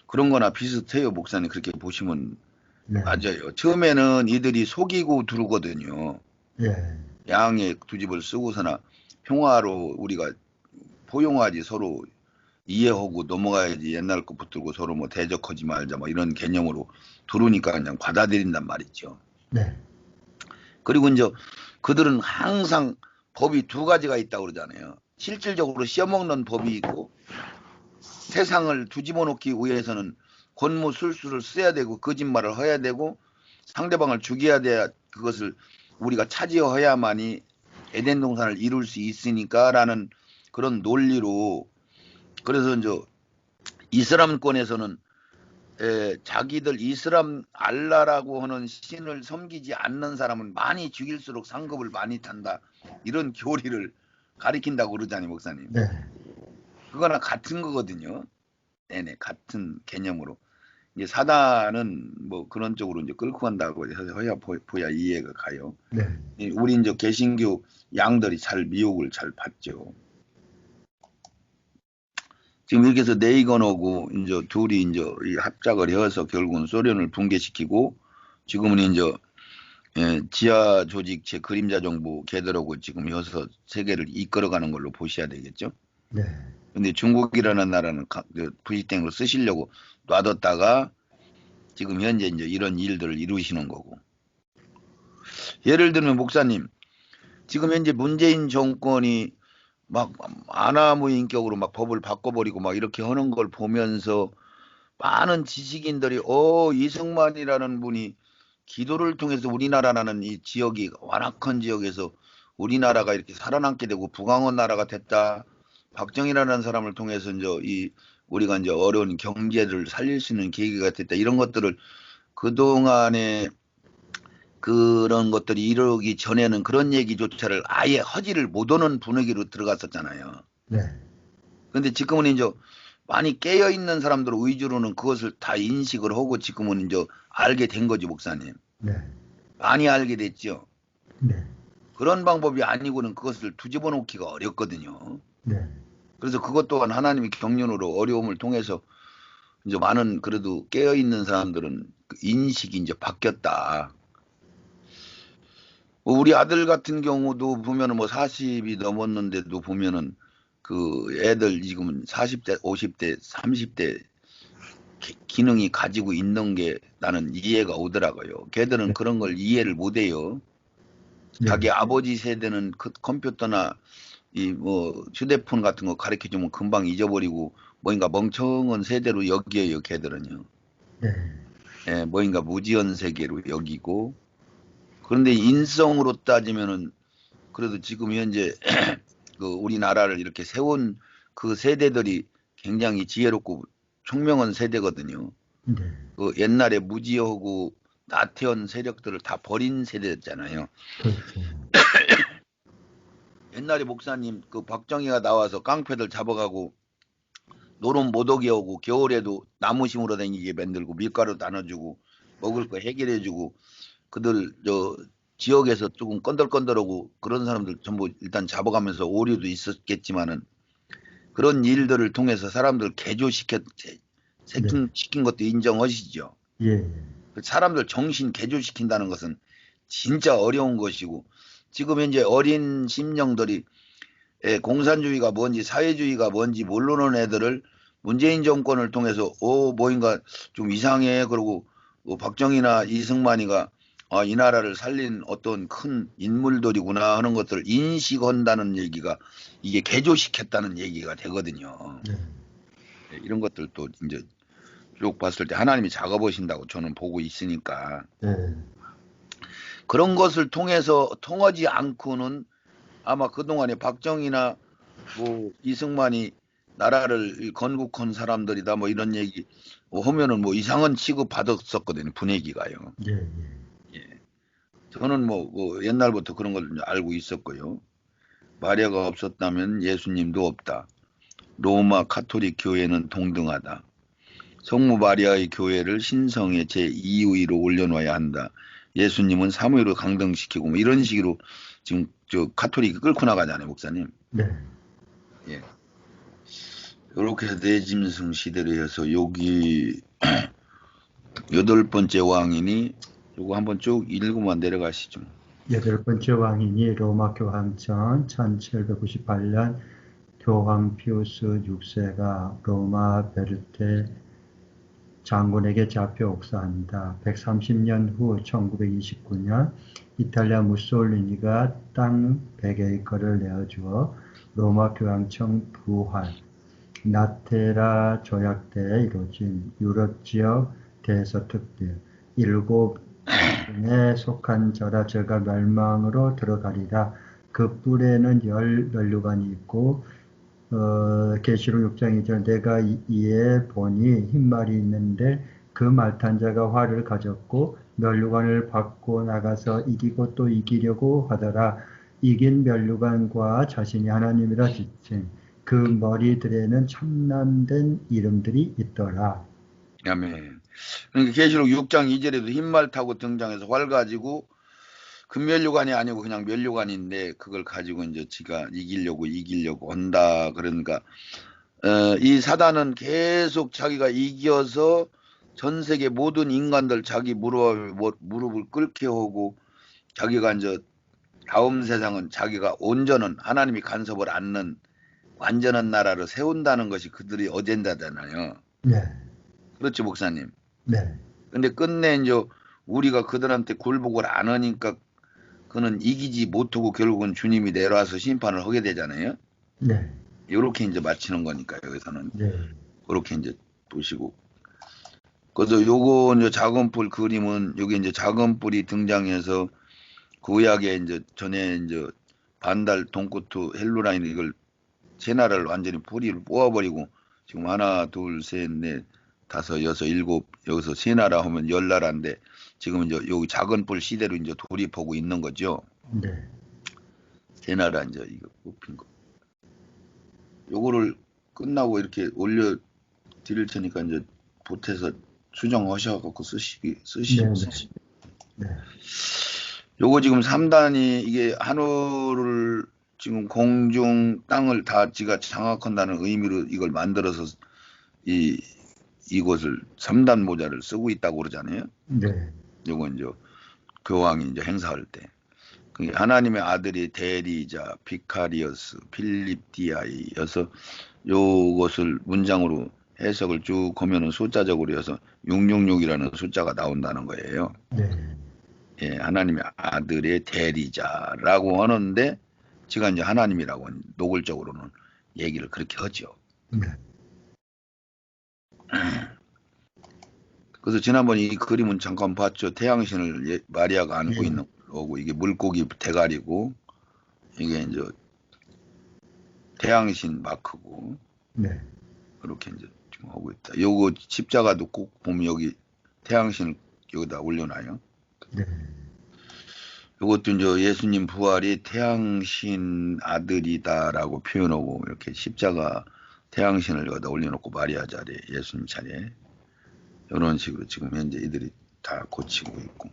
그런 거나 비슷해요, 목사님. 그렇게 보시면 네. 맞아요. 처음에는 이들이 속이고 들어오거든요. 네. 양의 두 집을 쓰고서나 평화로 우리가 포용하지 서로 이해하고 넘어가야지 옛날 거 붙들고 서로 뭐 대적하지 말자 뭐 이런 개념으로 들어오니까 그냥 받아들인단 말이죠. 네. 그리고 이제 그들은 항상 법이 두 가지가 있다고 그러잖아요. 실질적으로 씌어먹는 법이 있고 세상을 뒤집어 놓기 위해서는 권무술수를 써야 되고 거짓말을 해야 되고 상대방을 죽여야 돼야 그것을 우리가 차지해야만이 에덴 동산을 이룰 수 있으니까라는 그런 논리로, 그래서 이제 이슬람권에서는 자기들 이슬람 알라라고 하는 신을 섬기지 않는 사람은 많이 죽일수록 상급을 많이 탄다. 이런 교리를 가리킨다고 그러잖아요, 목사님. 네. 그거랑 같은 거거든요. 네네, 같은 개념으로. 이제 사단은 뭐 그런 쪽으로 이제 끌고 간다고 해야 보야 이해가 가요. 네. 우리 이제 개신교 양들이 잘 미혹을 잘 받죠. 지금 이렇게 해서 네이건하고 이제 둘이 이제 이 합작을 해서 결국은 소련을 붕괴시키고 지금은 이제 지하 조직체 그림자 정부 걔들하고 지금 여서 세계를 이끌어가는 걸로 보셔야 되겠죠. 네. 근데 중국이라는 나라는 부식탱으로 쓰시려고 놔뒀다가 지금 현재 이제 이런 일들을 이루시는 거고. 예를 들면 목사님, 지금 현재 문재인 정권이 막 아나무인격으로 막 법을 바꿔버리고 막 이렇게 하는 걸 보면서 많은 지식인들이 이승만이라는 분이 기도를 통해서 우리나라라는 이 지역이 완악한 지역에서 우리나라가 이렇게 살아남게 되고 부강한 나라가 됐다. 박정희라는 사람을 통해서 이제 우리가 이제 어려운 경제를 살릴 수 있는 계기가 됐다. 이런 것들을 그동안에 그런 것들이 이루기 전에는 그런 얘기조차를 아예 허지를 못하는 분위기로 들어갔었잖아요. 네. 근데 지금은 이제 많이 깨어있는 사람들 위주로는 그것을 다 인식을 하고 지금은 이제 알게 된 거지, 목사님. 네. 많이 알게 됐죠. 네. 그런 방법이 아니고는 그것을 뒤집어 놓기가 어렵거든요. 네. 그래서 그것 또한 하나님의 경륜으로 어려움을 통해서 이제 많은 그래도 깨어있는 사람들은 그 인식이 이제 바뀌었다. 우리 아들 같은 경우도 보면은 뭐 40이 넘었는데도 보면은 그 애들 지금 40대, 50대, 30대 기능이 가지고 있는 게 나는 이해가 오더라고요. 걔들은 네. 그런 걸 이해를 못 해요. 네. 자기 아버지 세대는 컴퓨터나 이 뭐 휴대폰 같은 거 가르쳐 주면 금방 잊어버리고 뭐인가 멍청한 세대로 여겨요, 걔들은요. 네. 뭐인가 무지한 세계로 여기고. 그런데 인성으로 따지면은 그래도 지금 현재 그 우리나라를 이렇게 세운 그 세대들이 굉장히 지혜롭고 총명한 세대거든요. 네. 그 옛날에 무지하고 나태한 세력들을 다 버린 세대였잖아요. 그렇죠. 옛날에 목사님 그 박정희가 나와서 깡패들 잡아가고 노름 못 오게 하고 겨울에도 나무 심으러 다니게 만들고 밀가루 나눠주고 먹을 거 해결해주고 그들 지역에서 조금 건들건들하고 그런 사람들 전부 일단 잡아가면서 오류도 있었겠지만은 그런 일들을 통해서 사람들 네. 세팅시킨 것도 인정하시죠. 예. 사람들 정신 개조시킨다는 것은 진짜 어려운 것이고 지금 현재 어린 심령들이 공산주의가 뭔지 사회주의가 뭔지 모르는 애들을 문재인 정권을 통해서 뭐인가 좀 이상해 그러고 박정희나 이승만이가 이 나라를 살린 어떤 큰 인물들이구나 하는 것들을 인식한다는 얘기가 이게 개조시켰다는 얘기가 되거든요. 네. 이런 것들도 이제 쭉 봤을 때 하나님이 작업하신다고 저는 보고 있으니까 네. 그런 것을 통해서 통하지 않고는 아마 그동안에 박정희나 뭐 이승만이 나라를 건국한 사람들이다 뭐 이런 얘기 하면은 뭐 이상한 취급 받았었거든요. 분위기가요. 예. 예. 예. 저는 뭐 옛날부터 그런 걸 알고 있었고요. 마리아가 없었다면 예수님도 없다. 로마 카톨릭 교회는 동등하다. 성모 마리아의 교회를 신성의 제2위로 올려놔야 한다. 예수님은 3위로 강등시키고 뭐 이런 식으로 지금 저 카톨릭이 끌고 나가잖아요, 목사님. 네. 예. 이렇게 해서 내짐승 시대로 해서 여기 8번째 왕이니 요거 한번 쭉 읽으면 내려가시죠. 8번째 왕이니 로마 교황청 1798년 교황 피우스 6세가 로마 베르테 장군에게 잡혀 옥사한다. 130년 후 1929년 이탈리아 무솔리니가 땅 100에이커를 내어주어 로마 교황청 부활, 나테라 조약 때에 이루어진 유럽 지역 대서특별 7에 속한 자라 저가 멸망으로 들어가리라. 그 뿔에는 10 면류관이 있고 계시록 6장 2절 내가 이에 보니 흰말이 있는데 그 말탄 자가 활을 가졌고 면류관을 받고 나가서 이기고 또 이기려고 하더라. 이긴 면류관과 자신이 하나님이라 지칭 그 머리들에는 참남된 이름들이 있더라. 아멘. 그러니까 계시록 6장 2절에도 흰말 타고 등장해서 활 가지고 금면류관이 아니고 그냥 면류관인데 그걸 가지고 이제 지가 이기려고 한다. 그러니까 이 사단은 계속 자기가 이겨서 전 세계 모든 인간들 자기 무릎을 꿇게 하고 자기가 이제 다음 세상은 자기가 온전한 하나님이 간섭을 않는 완전한 나라를 세운다는 것이 그들의 어젠다잖아요. 네, 그렇지, 목사님. 네, 근데 끝내 이제 우리가 그들한테 굴복을 안 하니까 그는 이기지 못하고 결국은 주님이 내려와서 심판을 하게 되잖아요. 네, 이렇게 이제 마치는 거니까 여기서는 네, 그렇게 이제 보시고. 그래서 요거 이제 작은 뿔 그림은 여기 이제 작은 뿔이 등장해서 구약에 이제 전에 이제 반달 동코트 헬루라인 이걸 세 나라를 완전히 뿌리를 뽑아버리고 지금 하나, 둘, 셋, 넷, 다섯, 여섯, 일곱 여기서 세 나라 하면 열 나라인데 지금 이제 여기 작은 뿔 시대로 이제 돌입하고 있는 거죠. 네, 세 나라 이제 이거 뽑힌 거. 요거를 끝나고 이렇게 올려 드릴 테니까 이제 보태서 수정하셔갖고 네, 쓰시. 네, 요거 지금 3단이 이게 하늘을 지금 공중 땅을 다 지가 장악한다는 의미로 이걸 만들어서 이곳을 3단 모자를 쓰고 있다고 그러잖아요. 네, 요거 이제 교황이 이제 행사할 때. 그게 하나님의 아들이 대리자 비카리어스 필립디아이여서 요것을 문장으로 해석을 쭉 하면은 숫자적으로 해서 666이라는 숫자가 나온다는 거예요. 네, 예, 하나님의 아들의 대리자라고 하는데 지가 이제 하나님이라고 노골적으로는 얘기를 그렇게 하죠. 네, 그래서 지난번에 이 그림은 잠깐 봤죠. 태양신을 마리아가 안고 네, 있는 거고 이게 물고기 대가리고 이게 이제 태양신 마크고 네, 그렇게 이제 지금 하고 있다. 요거 십자가도 꼭 보면 여기 태양신을 여기다 올려놔요. 네, 이것도 이제 예수님 부활이 태양신 아들이다라고 표현하고 이렇게 십자가 태양신을 여기다 올려놓고 마리아 자리에 예수님 자리에 이런 식으로 지금 현재 이들이 다 고치고 있고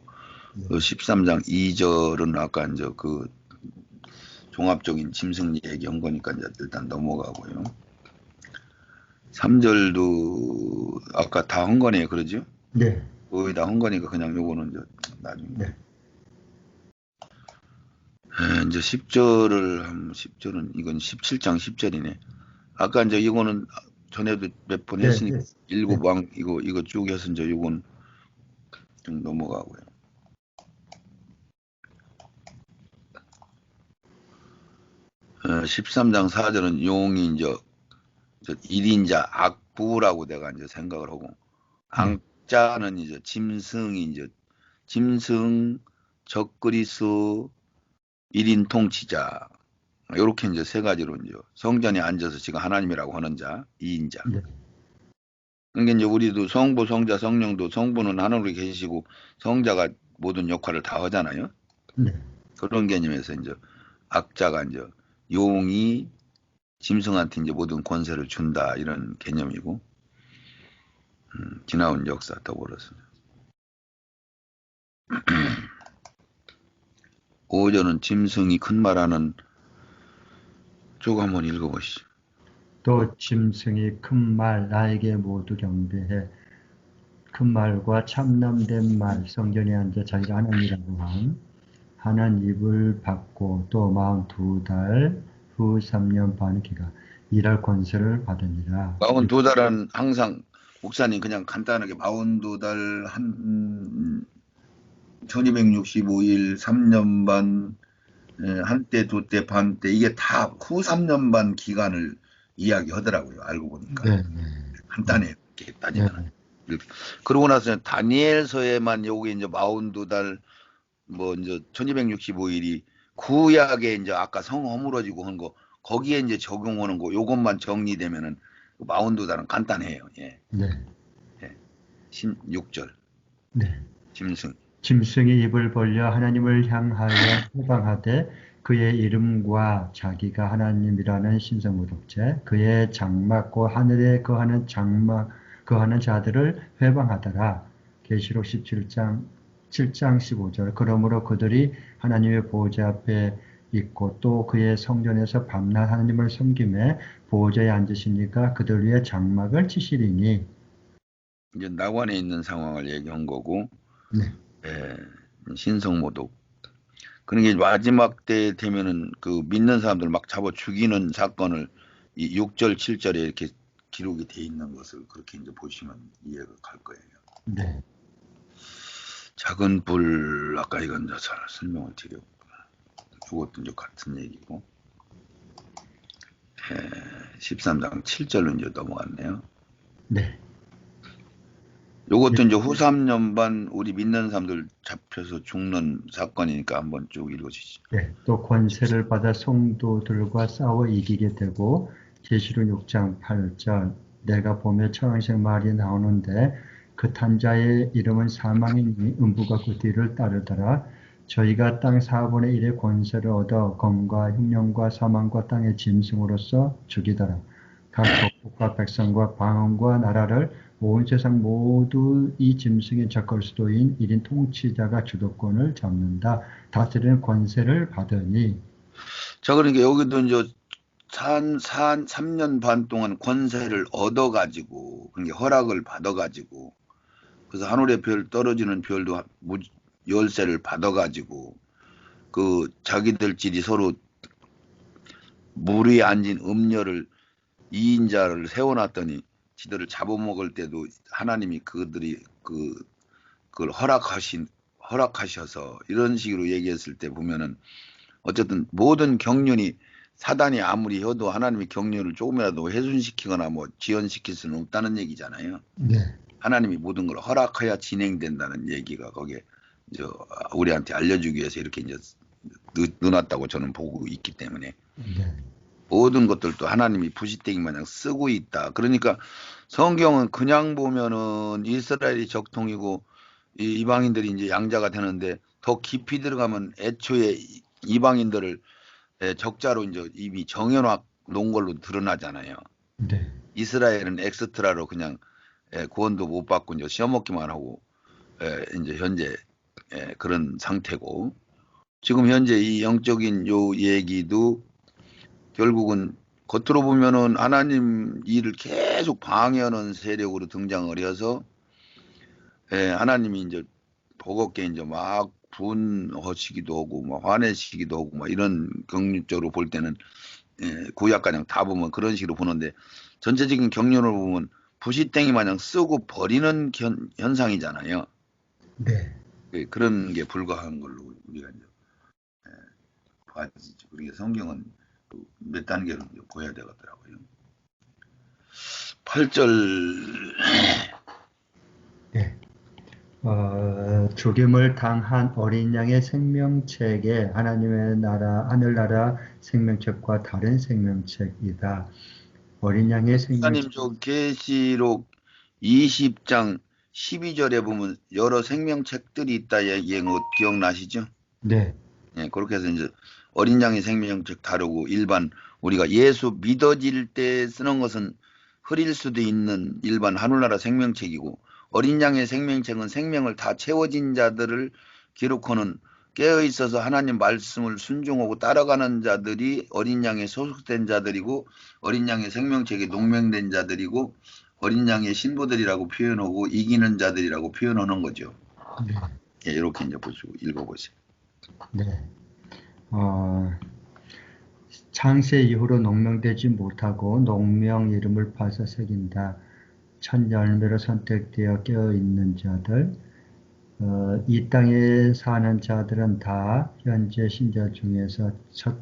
네. 13장 2절은 아까 이제 그 종합적인 짐승 얘기한 거니까 이제 일단 넘어가고요. 3절도 아까 다 한 거네요, 그러죠? 네, 거의 다 한 거니까 그냥 요거는 이제 나중에. 네. 이제 10절은 이건 17장 10절이네. 아까 이제 이거는 전에도 몇 번 네, 했으니까 네. 일곱 왕 이거 쭉 해서 이제 이건 좀 넘어가고요. 13장 4절은 용이 이제 1인자 악부라고 내가 이제 생각을 하고 악자는 이제 짐승이 이제 짐승 적그리스 1인 통치자 이렇게 이제 세 가지로 이제 성전에 앉아서 지금 하나님이라고 하는 자 2인자. 네, 그러니까 이제 우리도 성부, 성자, 성령도 성부는 하늘에 계시고 성자가 모든 역할을 다 하잖아요. 네, 그런 개념에서 이제 악자가 이제 용이 짐승한테 이제 모든 권세를 준다 이런 개념이고 지나온 역사 더불어서 5절은 짐승이 큰 말하는 쭉 한번 읽어보시죠. 또 짐승이 큰 말 나에게 모두 경배해 큰 말과 참남된 말 성전에 앉아 자기가 하나님이라고 하는 입을 받고 또 42달 후 3년 반 기간 일할 권세를 받으니라. 42달은 항상 목사님 그냥 간단하게 42달 한 1265일 3년 반 한때 두때 반때 이게 다 후 3년 반 기간을 이야기하더라고요. 알고 보니까 네, 네, 간단해 이렇게 따지면. 네, 그러고 나서 다니엘서에만 요게 이제 42달 뭐 이제 1265일이 구약에 이제 아까 성 허물어지고 한 거 거기에 이제 적용하는 거 요것만 정리되면은 42달은 간단해요. 예. 네. 예. 16절 네. 짐승. 짐승이 입을 벌려 하나님을 향하여 해방하되 그의 이름과 자기가 하나님이라는 신성모독죄 그의 장막과 하늘에 거하는 장막 거하는 자들을 회방하더라. 계시록 17장 15절. 그러므로 그들이 하나님의 보호자 앞에 있고 또 그의 성전에서 밤낮 하나님을 섬김에 보호자에 앉으시니까 그들 위에 장막을 치시리니. 이제 낙원에 있는 상황을 얘기한 거고, 네. 신성모독. 그러니까 마지막 때 되면은 그 믿는 사람들 막 잡아 죽이는 사건을 이 6절, 7절에 이렇게 기록이 돼 있는 것을 그렇게 이제 보시면 이해가 갈 거예요. 네. 작은 불, 아까 이건 잘 설명을 드렸고, 그것도 이제 같은 얘기고, 13장 7절로 이제 넘어갔네요. 네. 요것도 이제 후 3년반 우리 믿는 사람들 잡혀서 죽는 사건이니까 한번 쭉 읽어주시죠. 네, 또 권세를 받아 성도들과 싸워 이기게 되고 계시록 6장 8절 내가 보며 청색 말이 나오는데 그 탄자의 이름은 사망이니 음부가 그 뒤를 따르더라. 저희가 땅 4분의 1의 권세를 얻어 검과 흉령과 사망과 땅의 짐승으로서 죽이더라. 각 족속과 백성과 방언과 나라를 온 세상 모두 이 짐승의 적그리스도인 1인 통치자가 주도권을 잡는다. 다스리는 권세를 받으니. 자, 그러니까 여기도 이제 3년 반 동안 권세를 얻어가지고, 그러니까 허락을 받아가지고, 그래서 하늘의 별 떨어지는 별도 열쇠를 받아가지고, 그 자기들끼리 서로 물 위에 앉은 음녀를 2인자를 세워놨더니 지들을 잡아먹을 때도 하나님이 그들이 그걸 허락하셔서 이런 식으로 얘기했을 때 보면은 어쨌든 모든 경륜이 사단이 아무리 해도 하나님의 경륜을 조금이라도 훼손시키거나 뭐 지연시킬 수는 없다는 얘기잖아요. 네. 하나님이 모든 걸 허락해야 진행된다는 얘기가 거기에 우리한테 알려주기 위해서 이렇게 이제 넣어놨다고 저는 보고 있기 때문에 네. 모든 것들도 하나님이 부시대기 마냥 쓰고 있다. 그러니까 성경은 그냥 보면은 이스라엘이 적통이고 이방인들이 이제 양자가 되는데 더 깊이 들어가면 애초에 이방인들을 적자로 이제 이미 정해놓은 걸로 드러나잖아요. 네. 이스라엘은 엑스트라로 그냥 구원도 못 받고 이제 시험 먹기만 하고 이제 현재 그런 상태고 지금 현재 이 영적인 요 얘기도 결국은 겉으로 보면은 하나님 일을 계속 방해하는 세력으로 등장을 해서 하나님이 이제 버겁게 이제 막 분하시기도 하고 막 화내시기도 하고 막 이런 경륜적으로 볼 때는 구약가냥 다 보면 그런 식으로 보는데 전체적인 경륜을 보면 부시땡이 마냥 쓰고 버리는 현상이잖아요. 네. 그런 게 불가한 걸로 우리가 이제 봐야지. 우리가 성경은 몇 단계로 보여야 되겠더라고요. 8절. 네. 죽임을 당한 어린 양의 생명책에 하나님의 나라, 하늘나라 생명책과 다른 생명책이다. 어린 양의 목사님 생명책. 저 계시록 20장 12절에 보면 여러 생명책들이 있다 얘기한 거 기억나시죠? 네. 예, 그렇게 해서 이제 어린 양의 생명책 다르고 일반 우리가 예수 믿어질 때 쓰는 것은 흐릴 수도 있는 일반 하늘나라 생명책이고 어린 양의 생명책은 생명을 다 채워진 자들을 기록하는 깨어 있어서 하나님 말씀을 순종하고 따라가는 자들이 어린 양에 소속된 자들이고 어린 양의 생명책에 농명된 자들이고 어린 양의 신부들이라고 표현하고 이기는 자들이라고 표현하는 거죠. 네. 예, 이렇게 이제 보시고 읽어보세요. 네. 창세 이후로 농명되지 못하고 농명 이름을 파서 새긴다. 첫 열매로 선택되어 깨어있는 자들, 이 땅에 사는 자들은 다 현재 신자 중에서 첫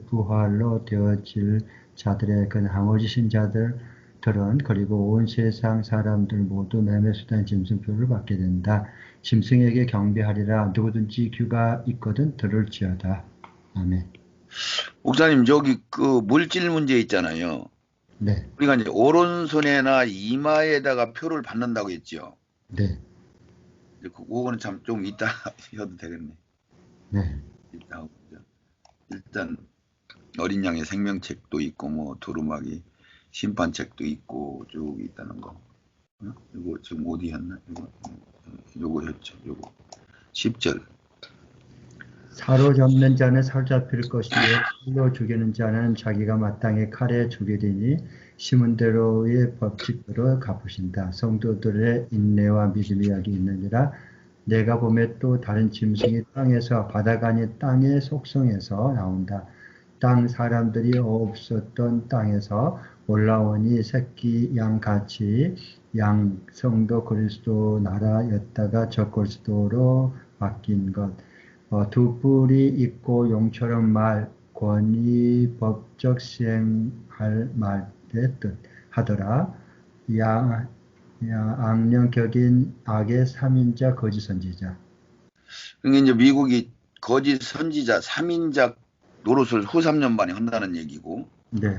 부활로 되어질 자들의 그 나머지 신자들은 그리고 온 세상 사람들 모두 매매수단 짐승표를 받게 된다. 짐승에게 경배하리라. 누구든지 귀가 있거든 들을지어다. 아멘. 목사님 저기 그 물질 문제 있잖아요. 네. 우리가 이제 오른손에나 이마에다가 표를 받는다고 했죠. 네, 그거는 참 좀 이따 해도 되겠네. 네. 이따 하고. 일단 어린 양의 생명책도 있고 뭐 두루마기 심판책도 있고 쭉 있다는 거. 어? 이거 지금 어디 했나? 요거 했죠. 요거 10절. 사로잡는 자는 사로잡힐 것이요 칼로 죽이는 자는 자기가 마땅히 칼에 죽이리니 심은 대로의 법칙대로 갚으신다. 성도들의 인내와 믿음이 여기 있느니라. 내가 보매 또 다른 짐승이 땅에서 바다가 아닌 땅의 속성에서 나온다. 땅 사람들이 없었던 땅에서 올라오니 새끼 양같이 양성도 그리스도 나라였다가 저 그리스도로 바뀐 것. 두 뿔이 있고 용처럼 말 권위 법적 시행할 말의 뜻 하더라. 야, 악령격인 악의 삼인자 거짓 선지자. 그러니까 이제 미국이 거짓 선지자 3인자 노릇을 후 3년 만에 한다는 얘기고, 네,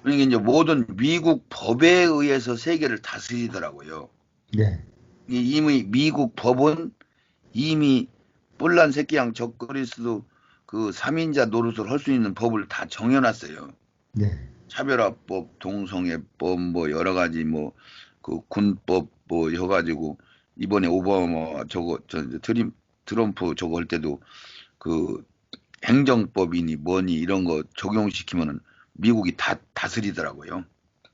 그러니까 이제 모든 미국 법에 의해서 세계를 다스리더라고요. 네, 이미 미국 법은 이미 뿔난 새끼양 적그리스도 그 3인자 노릇을 할 수 있는 법을 다 정해놨어요. 네, 차별화법, 동성애법, 뭐 여러 가지 뭐 그 군법 뭐 해가지고 이번에 오바마 저거 트럼프 저거 할 때도 그 행정법이니 뭐니 이런 거 적용시키면은 미국이 다 다스리더라고요.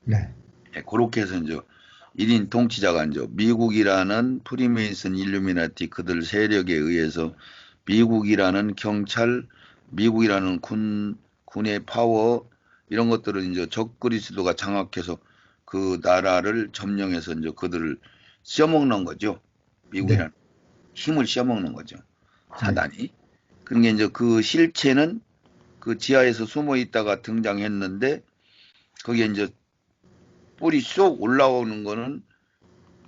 네, 예, 그렇게 해서 이제 1인 통치자가 이제 미국이라는 프리메이슨 일루미나티 그들 세력에 의해서 미국이라는 경찰, 미국이라는 군의 파워 이런 것들을 이제 적그리스도가 장악해서 그 나라를 점령해서 이제 그들을 씌어먹는 거죠. 네, 미국이라는 힘을 씌어먹는 거죠. 네, 사단이. 그러니까 이제 그 실체는 그 지하에서 숨어 있다가 등장했는데 거기에 이제 뿔이 쏙 올라오는 거는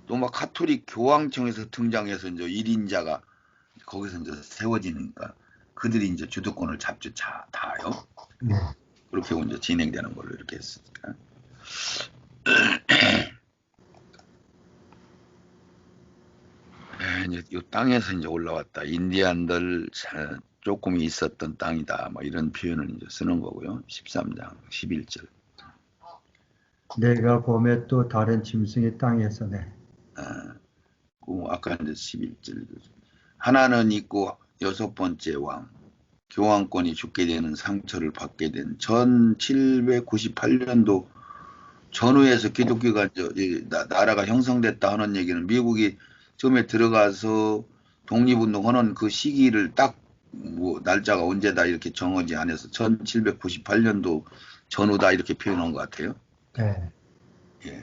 로마 카톨릭 교황청에서 등장해서 이제 1인자가 거기서 이제 세워지니까 그들이 이제 주도권을 잡죠. 다요. 네, 그렇게 이제 진행되는 걸로 이렇게 했으니까. 이제 이 땅에서 이제 올라왔다. 인디안들 조금 있었던 땅이다. 뭐 이런 표현을 이제 쓰는 거고요. 13장 11절. 내가 봄에 또 다른 짐승이 땅에서 네, 아까 이제 11절. 하나는 있고 여섯 번째 왕. 교황권이 죽게 되는 상처를 받게 된 1798년도 전후에서 기독교가 나라가 형성됐다 하는 얘기는 미국이 처음에 들어가서 독립운동하는 그 시기를 딱 뭐 날짜가 언제다 이렇게 정하지 않아서 1798년도 전후다 이렇게 표현한 것 같아요. 네, 예.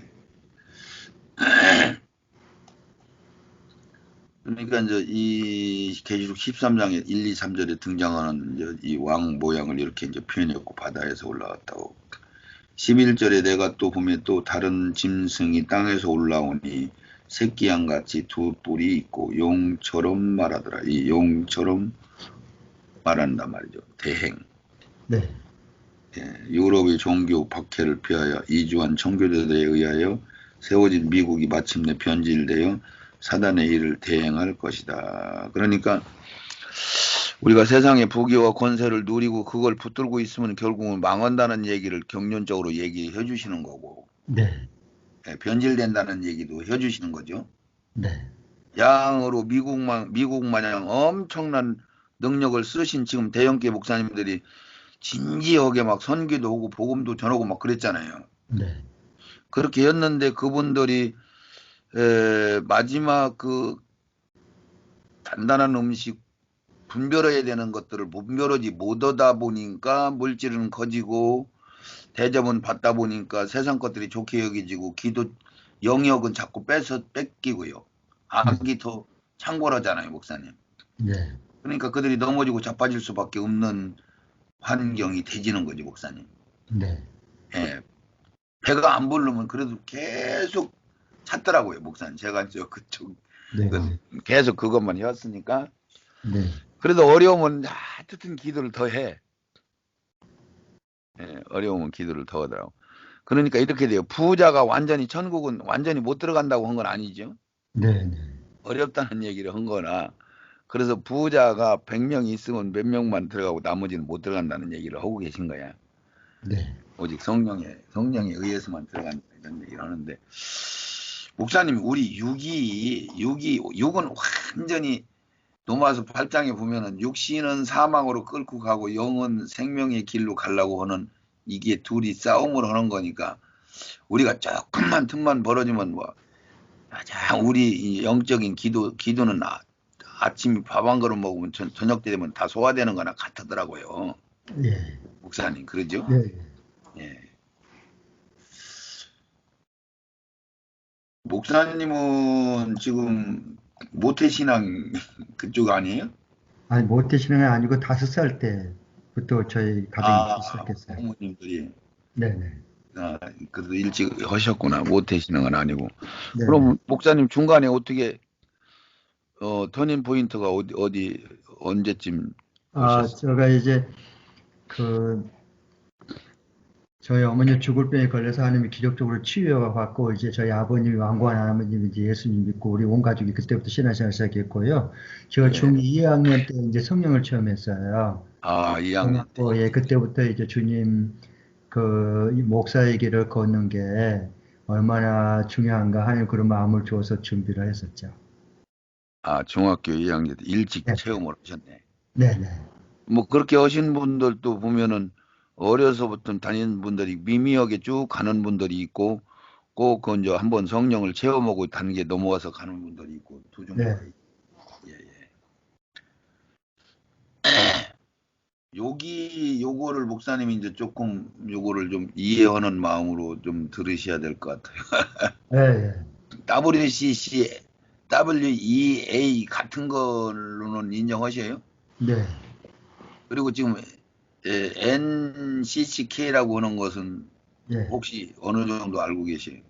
그러니까 이제 이 계시록 13장에 1, 2, 3절에 등장하는 이제 이 왕 모양을 이렇게 이제 표현했고 바다에서 올라왔다고. 11절에 내가 또 보면 또 다른 짐승이 땅에서 올라오니 새끼 양같이 두 뿔이 있고 용처럼 말하더라. 이 용처럼 말한단 말이죠. 대행. 네, 예, 유럽의 종교 박해를 피하여 이주한 청교도들에 의하여 세워진 미국이 마침내 변질되어 사단의 일을 대행할 것이다. 그러니까 우리가 세상의 부귀와 권세를 누리고 그걸 붙들고 있으면 결국은 망한다는 얘기를 경륜적으로 얘기해 주시는 거고, 네, 예, 변질된다는 얘기도 해 주시는 거죠. 네, 양으로 미국 마냥 엄청난 능력을 쓰신 지금 대형교 목사님들이 진지하게 막 선기도 하고 복음도 전하고 막 그랬잖아요. 네, 그렇게 했는데 그분들이 마지막 그 단단한 음식 분별해야 되는 것들을 분별하지 못하다 보니까 물질은 커지고 대접은 받다 보니까 세상 것들이 좋게 여겨지고 기도 영역은 자꾸 뺏기고요. 네, 악이 더 창궐하잖아요, 목사님. 네, 그러니까 그들이 넘어지고 자빠질 수밖에 없는 환경이 되지는 거지, 목사님. 네, 예, 배가 안 부르면 그래도 계속 찾더라고요, 목사님. 제가 저 그쪽 네, 계속 그것만 해왔으니까. 네, 그래도 어려우면 하여튼 기도를 더 해. 예, 어려우면 기도를 더 하더라고. 그러니까 이렇게 돼요. 부자가 완전히 천국은 완전히 못 들어간다고 한 건 아니죠. 네, 네, 어렵다는 얘기를 한 거나, 그래서 부자가 100명이 있으면 몇 명만 들어가고 나머지는 못 들어간다는 얘기를 하고 계신 거야. 네, 오직 성령에 의해서만 들어간다 이런 얘기를 하는데, 목사님, 우리 육은 완전히 로마서 8장에 보면은 육신은 사망으로 끌고 가고 영은 생명의 길로 가려고 하는, 이게 둘이 싸움을 하는 거니까 우리가 조금만 틈만 벌어지면 뭐 가장 우리 이 영적인 기도는 아침에 밥 한 그릇 먹으면 저녁 때 되면 다 소화되는 거나 같더라고요. 예, 목사님, 그러죠? 예, 예. 예. 목사님은 지금 모태신앙 그쪽 아니에요? 아니, 못 드시는 건 아니고 5살 때부터 저희 가정이 아, 시작했어요. 부모님들이. 네, 네, 아, 그래도 일찍 하셨구나. 모태신앙은 아니고. 네, 네. 그럼 목사님 중간에 어떻게 터닝 포인트가 언제쯤 오셨어요? 제가 이제 그 저희 어머니 죽을 병에 걸려서 하나님이 기적적으로 치유해 갖고 이제 저희 아버님이 완고한 아버님이 이제 예수님 믿고 우리 온 가족이 그때부터 신앙생활 시작했고요. 제가 예. 중2학년 때 이제 성령을 체험했어요. 아, 2학년 때. 그래갖고 예, 그때부터 이제 주님 이 목사의 길을 걷는 게 얼마나 중요한가 하는 그런 마음을 주어서 준비를 했었죠. 아, 중학교 2학년 때 일찍 네, 체험을 하셨네. 네, 네. 뭐 그렇게 하신 분들도 보면은 어려서부터 다니는 분들이 미미하게 쭉 가는 분들이 있고, 꼭 그 이제 한번 성령을 체험하고 단계 넘어와서 가는 분들이 있고 두 네. 종류가 있고. 예, 예. 요거를 목사님이 이제 조금 요거를 좀 이해하는 마음으로 좀 들으셔야 될 것 같아요. 예, 예. WCC, WEA 같은 걸로는 인정하셔요? 네. 그리고 지금 NCCK라고 하는 것은 예. 혹시 어느 정도 알고 계세요?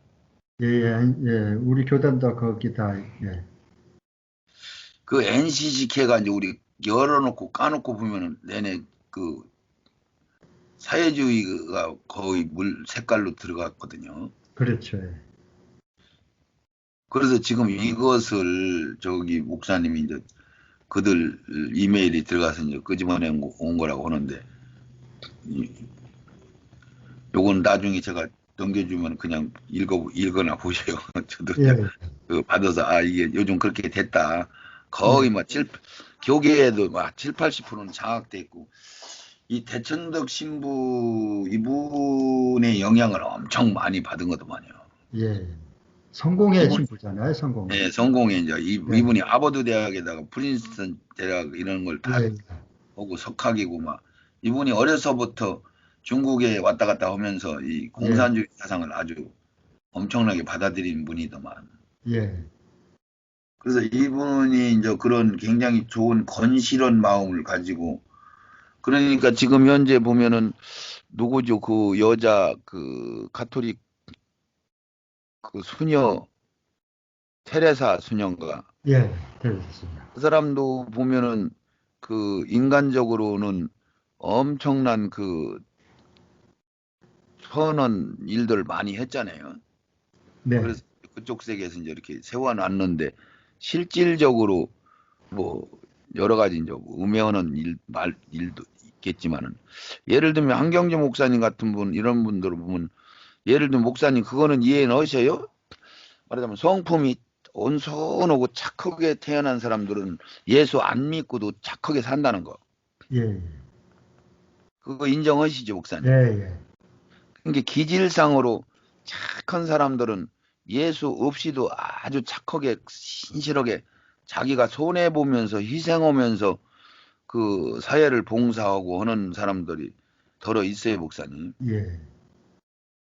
예, 예, 예. 우리 교단도 거기 다, 예. 그 NCCK가 이제 우리 열어놓고 까놓고 보면은 내내 그 사회주의가 거의 물 색깔로 들어갔거든요. 그렇죠. 예. 그래서 지금 이것을 저기 목사님이 이제 그들 이메일이 들어가서 이제 끄집어내 온 거라고 하는데, 요건 나중에 제가 넘겨주면 그냥 읽거나 보세요. 저도 예, 이제 예. 그 받아서 이게 요즘 그렇게 됐다. 네. 거의 막 교계에도 막 7, 80%는 장악돼 있고, 이 대천덕 신부 이분의 영향을 엄청 많이 받은 거더만요. 예. 성공의 이분, 신부잖아요, 성공의. 예, 성공에 이제 네. 이분이 하버드 대학에다가 프린스턴 대학 이런 걸 다 예, 하고 석학이고 막, 이분이 어려서부터 중국에 왔다 갔다 하면서 이 예, 공산주의 사상을 아주 엄청나게 받아들인 분이더만. 예. 그래서 이분이 이제 그런 굉장히 좋은 건실한 마음을 가지고, 그러니까 지금 현재 보면은 누구죠? 그 여자 그 가톨릭 그 수녀 테레사 수녀인가? 예, 되었습니다. 그 사람도 보면은 그 인간적으로는 엄청난 그 선한 일들을 많이 했잖아요. 네. 그래서 그쪽 세계에서 이제 이렇게 세워놨는데, 실질적으로 뭐 여러 가지 이제 음해하는 일도 있겠지만은, 예를 들면 한경재 목사님 같은 분, 이런 분들을 보면, 예를 들면 목사님 그거는 이해 넣으셔요? 말하자면 성품이 온순하고 착하게 태어난 사람들은 예수 안 믿고도 착하게 산다는 거. 예, 그거 인정하시죠, 예, 목사님? 예. 그러니까 기질상으로 착한 사람들은 예수 없이도 아주 착하게 신실하게 자기가 손해 보면서 희생하면서 그 사회를 봉사하고 하는 사람들이 더러 있어요, 목사님. 예.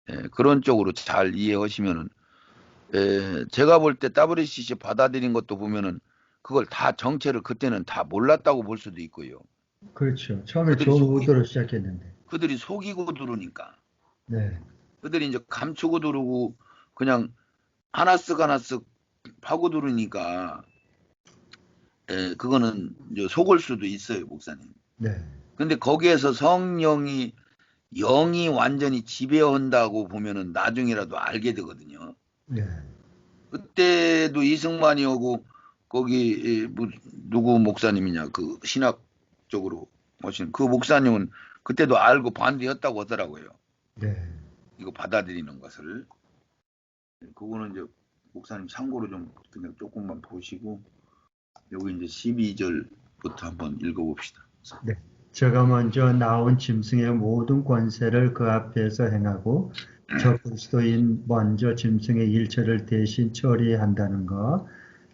예, 그런 쪽으로 잘 이해하시면은, 제가 볼 때 WCC 받아들인 것도 보면은 그걸 다 정체를 그때는 다 몰랐다고 볼 수도 있고요. 그렇죠. 처음에 그들이 좋은 속이 의도로 시작했는데. 그들이 속이고 들으니까, 네. 그들이 이제 감추고 들고 그냥 하나씩 하나씩 파고 들으니까, 그거는 이제 속을 수도 있어요, 목사님. 네. 근데 거기에서 영이 완전히 지배한다고 보면은 나중이라도 알게 되거든요. 네. 그때도 이승만이 오고 거기 누구 목사님이냐 그 신학 쪽으로 오신 그 목사님은 그때도 알고 반대였다고 하더라고요. 네. 이거 받아들이는 것을. 그거는 이제 목사님 참고로 좀 그냥 조금만 보시고 여기 이제 12절부터 한번 읽어봅시다. 네. 저가 먼저 나온 짐승의 모든 권세를 그 앞에서 행하고 저 그리스도인 먼저 짐승의 일처를 대신 처리한다는 것,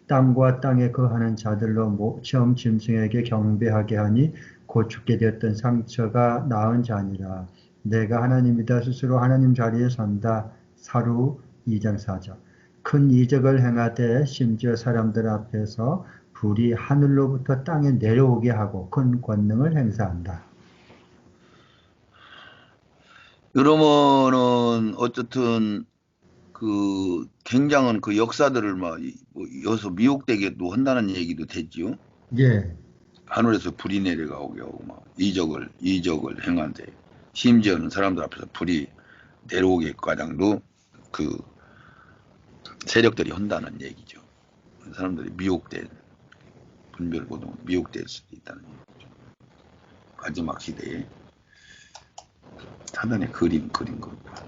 땅과 땅에 거하는 자들로 처음 짐승에게 경배하게 하니 곧 죽게 되었던 상처가 나은 자니라. 내가 하나님이다 스스로 하나님 자리에 선다. 사루 2장 4절. 큰 이적을 행하되 심지어 사람들 앞에서 불이 하늘로부터 땅에 내려오게 하고 큰 권능을 행사한다. 그러면은 어쨌든 그 굉장한 그 역사들을 막 여기서 미혹되게도 한다는 얘기도 되지요. 예, 하늘에서 불이 내려가오게 하고 막 이적을 행한데 심지어는 사람들 앞에서 불이 내려오게 과장도 그 세력들이 한다는 얘기죠. 사람들이 미혹된 분별보도 미혹될 수도 있다는 얘기죠. 마지막 시대에 사단의 그린 겁니다.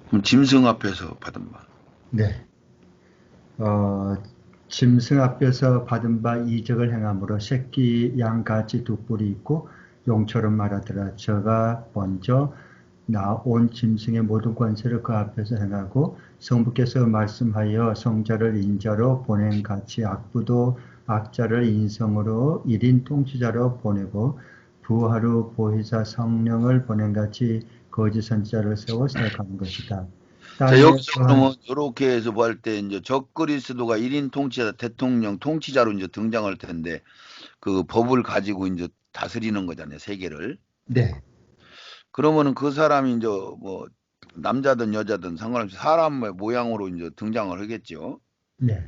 그럼 짐승 앞에서 받은 바. 네. 짐승 앞에서 받은 바 이적을 행함으로 새끼 양같이 두 뿔이 있고 용처럼 말하더라. 저가 먼저 나온 짐승의 모든 권세를 그 앞에서 행하고 성부께서 말씀하여 성자를 인자로 보낸 같이 악부도 악자를 인성으로 1인 통치자로 보내고 부하루 보혜사 성령을 보낸 같이 거짓 선자를 세워 사역하는 것이다. 자, 여기서 그러면 이렇게 해서 볼 때 이제 적그리스도가 1인 통치자, 대통령, 통치자로 이제 등장할 텐데 그 법을 가지고 이제 다스리는 거잖아요, 세계를. 네. 그러면은 그 사람이 이제 뭐 남자든 여자든 상관없이 사람의 모양으로 이제 등장을 하겠죠. 네.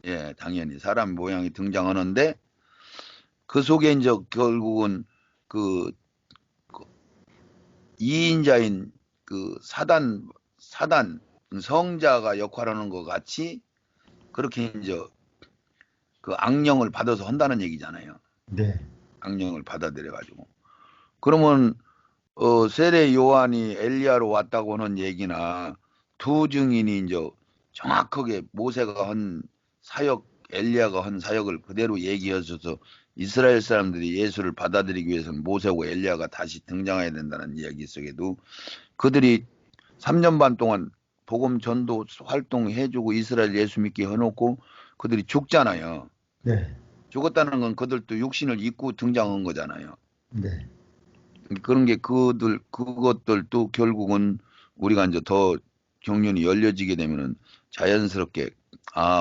예, 당연히 사람 모양이 등장하는데 그 속에 이제 결국은 그 이인자인 그 사단 성자가 역할하는 것 같이 그렇게 이제 그 악령을 받아서 한다는 얘기잖아요. 네. 악령을 받아들여 가지고. 그러면 세례 요한이 엘리야로 왔다고 하는 얘기나 두 증인이 이제 정확하게 모세가 한 사역, 엘리야가 한 사역을 그대로 얘기하셔서 이스라엘 사람들이 예수를 받아들이기 위해서는 모세고 엘리야가 다시 등장해야 된다는 이야기 속에도 그들이 3년 반 동안 복음 전도 활동해주고 이스라엘 예수 믿게 해놓고 그들이 죽잖아요. 네. 죽었다는 건 그들도 육신을 입고 등장한 거잖아요. 네. 그런 게 그것들도 결국은 우리가 이제 더 경륜이 열려지게 되면은 자연스럽게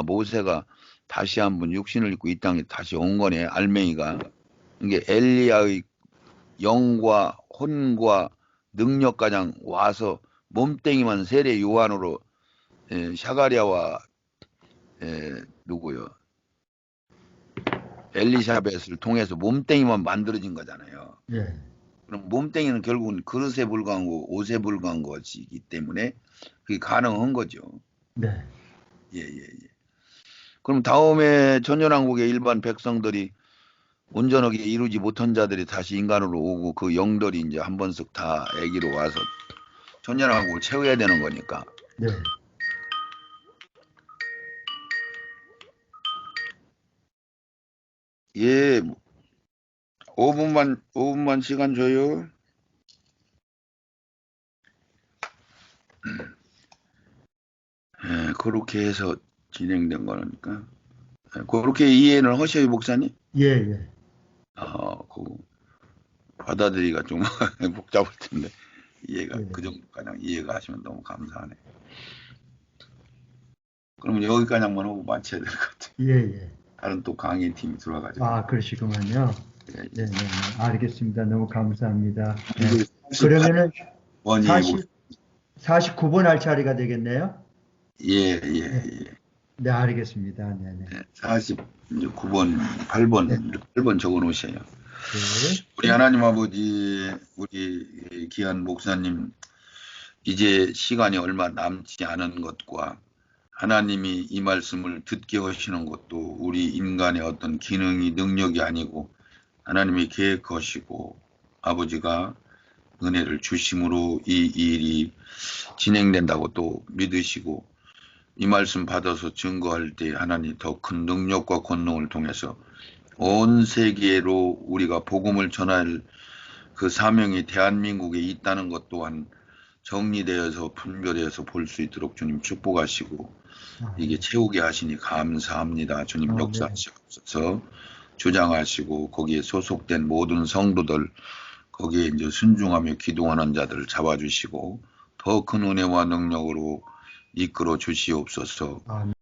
모세가 다시 한번 육신을 입고 이 땅에 다시 온 거네. 알맹이가 이게 엘리야의 영과 혼과 능력 가장 와서 몸뚱이만 세례 요한으로 샤가랴와 누구요? 엘리사벳을 통해서 몸뚱이만 만들어진 거잖아요. 예. 그럼 몸뚱이는 결국은 그릇에 불과한 거, 옷에 불과한 것이기 때문에 그게 가능한 거죠. 네. 예. 그럼 다음에 천연왕국의 일반 백성들이 온전하게 이루지 못한 자들이 다시 인간으로 오고 그 영들이 이제 한 번씩 다 아기로 와서 천연왕국을 채워야 되는 거니까. 네. 예, 5분만 시간 줘요. 예, 그렇게 해서 진행된 거니까. 그렇게 이해는 하셔요, 목사님? 예. 그 받아들이기가 좀 복잡할 텐데 이해가 예. 그 정도 가장 이해가 하시면 너무 감사하네. 그러면 여기까지 한번 하고 마쳐야 될 것 같아요. 예. 다른 또 강의팀이 들어와가지고. 그러시구만요. 예. 네. 알겠습니다. 너무 감사합니다. 네. 이거 그러면은 40번이고 49번 할 차례가 되겠네요. 예. 네, 알겠습니다. 네. 49번, 8번, 8번 적어 놓으셔요. 네. 우리 하나님 아버지, 우리 귀한 목사님 이제 시간이 얼마 남지 않은 것과 하나님이 이 말씀을 듣게 하시는 것도 우리 인간의 어떤 기능이 능력이 아니고 하나님이 계획하시고 아버지가 은혜를 주심으로 이 일이 진행된다고 또 믿으시고 이 말씀 받아서 증거할 때 하나님 더 큰 능력과 권능을 통해서 온 세계로 우리가 복음을 전할 그 사명이 대한민국에 있다는 것 또한 정리되어서 분별해서 볼 수 있도록 주님 축복하시고 이게 채우게 하시니 감사합니다. 주님 아멘. 역사하셔서 주장하시고 거기에 소속된 모든 성도들 거기에 이제 순종하며 기도하는 자들을 잡아주시고 더 큰 은혜와 능력으로 이끌어 주시옵소서. 아멘.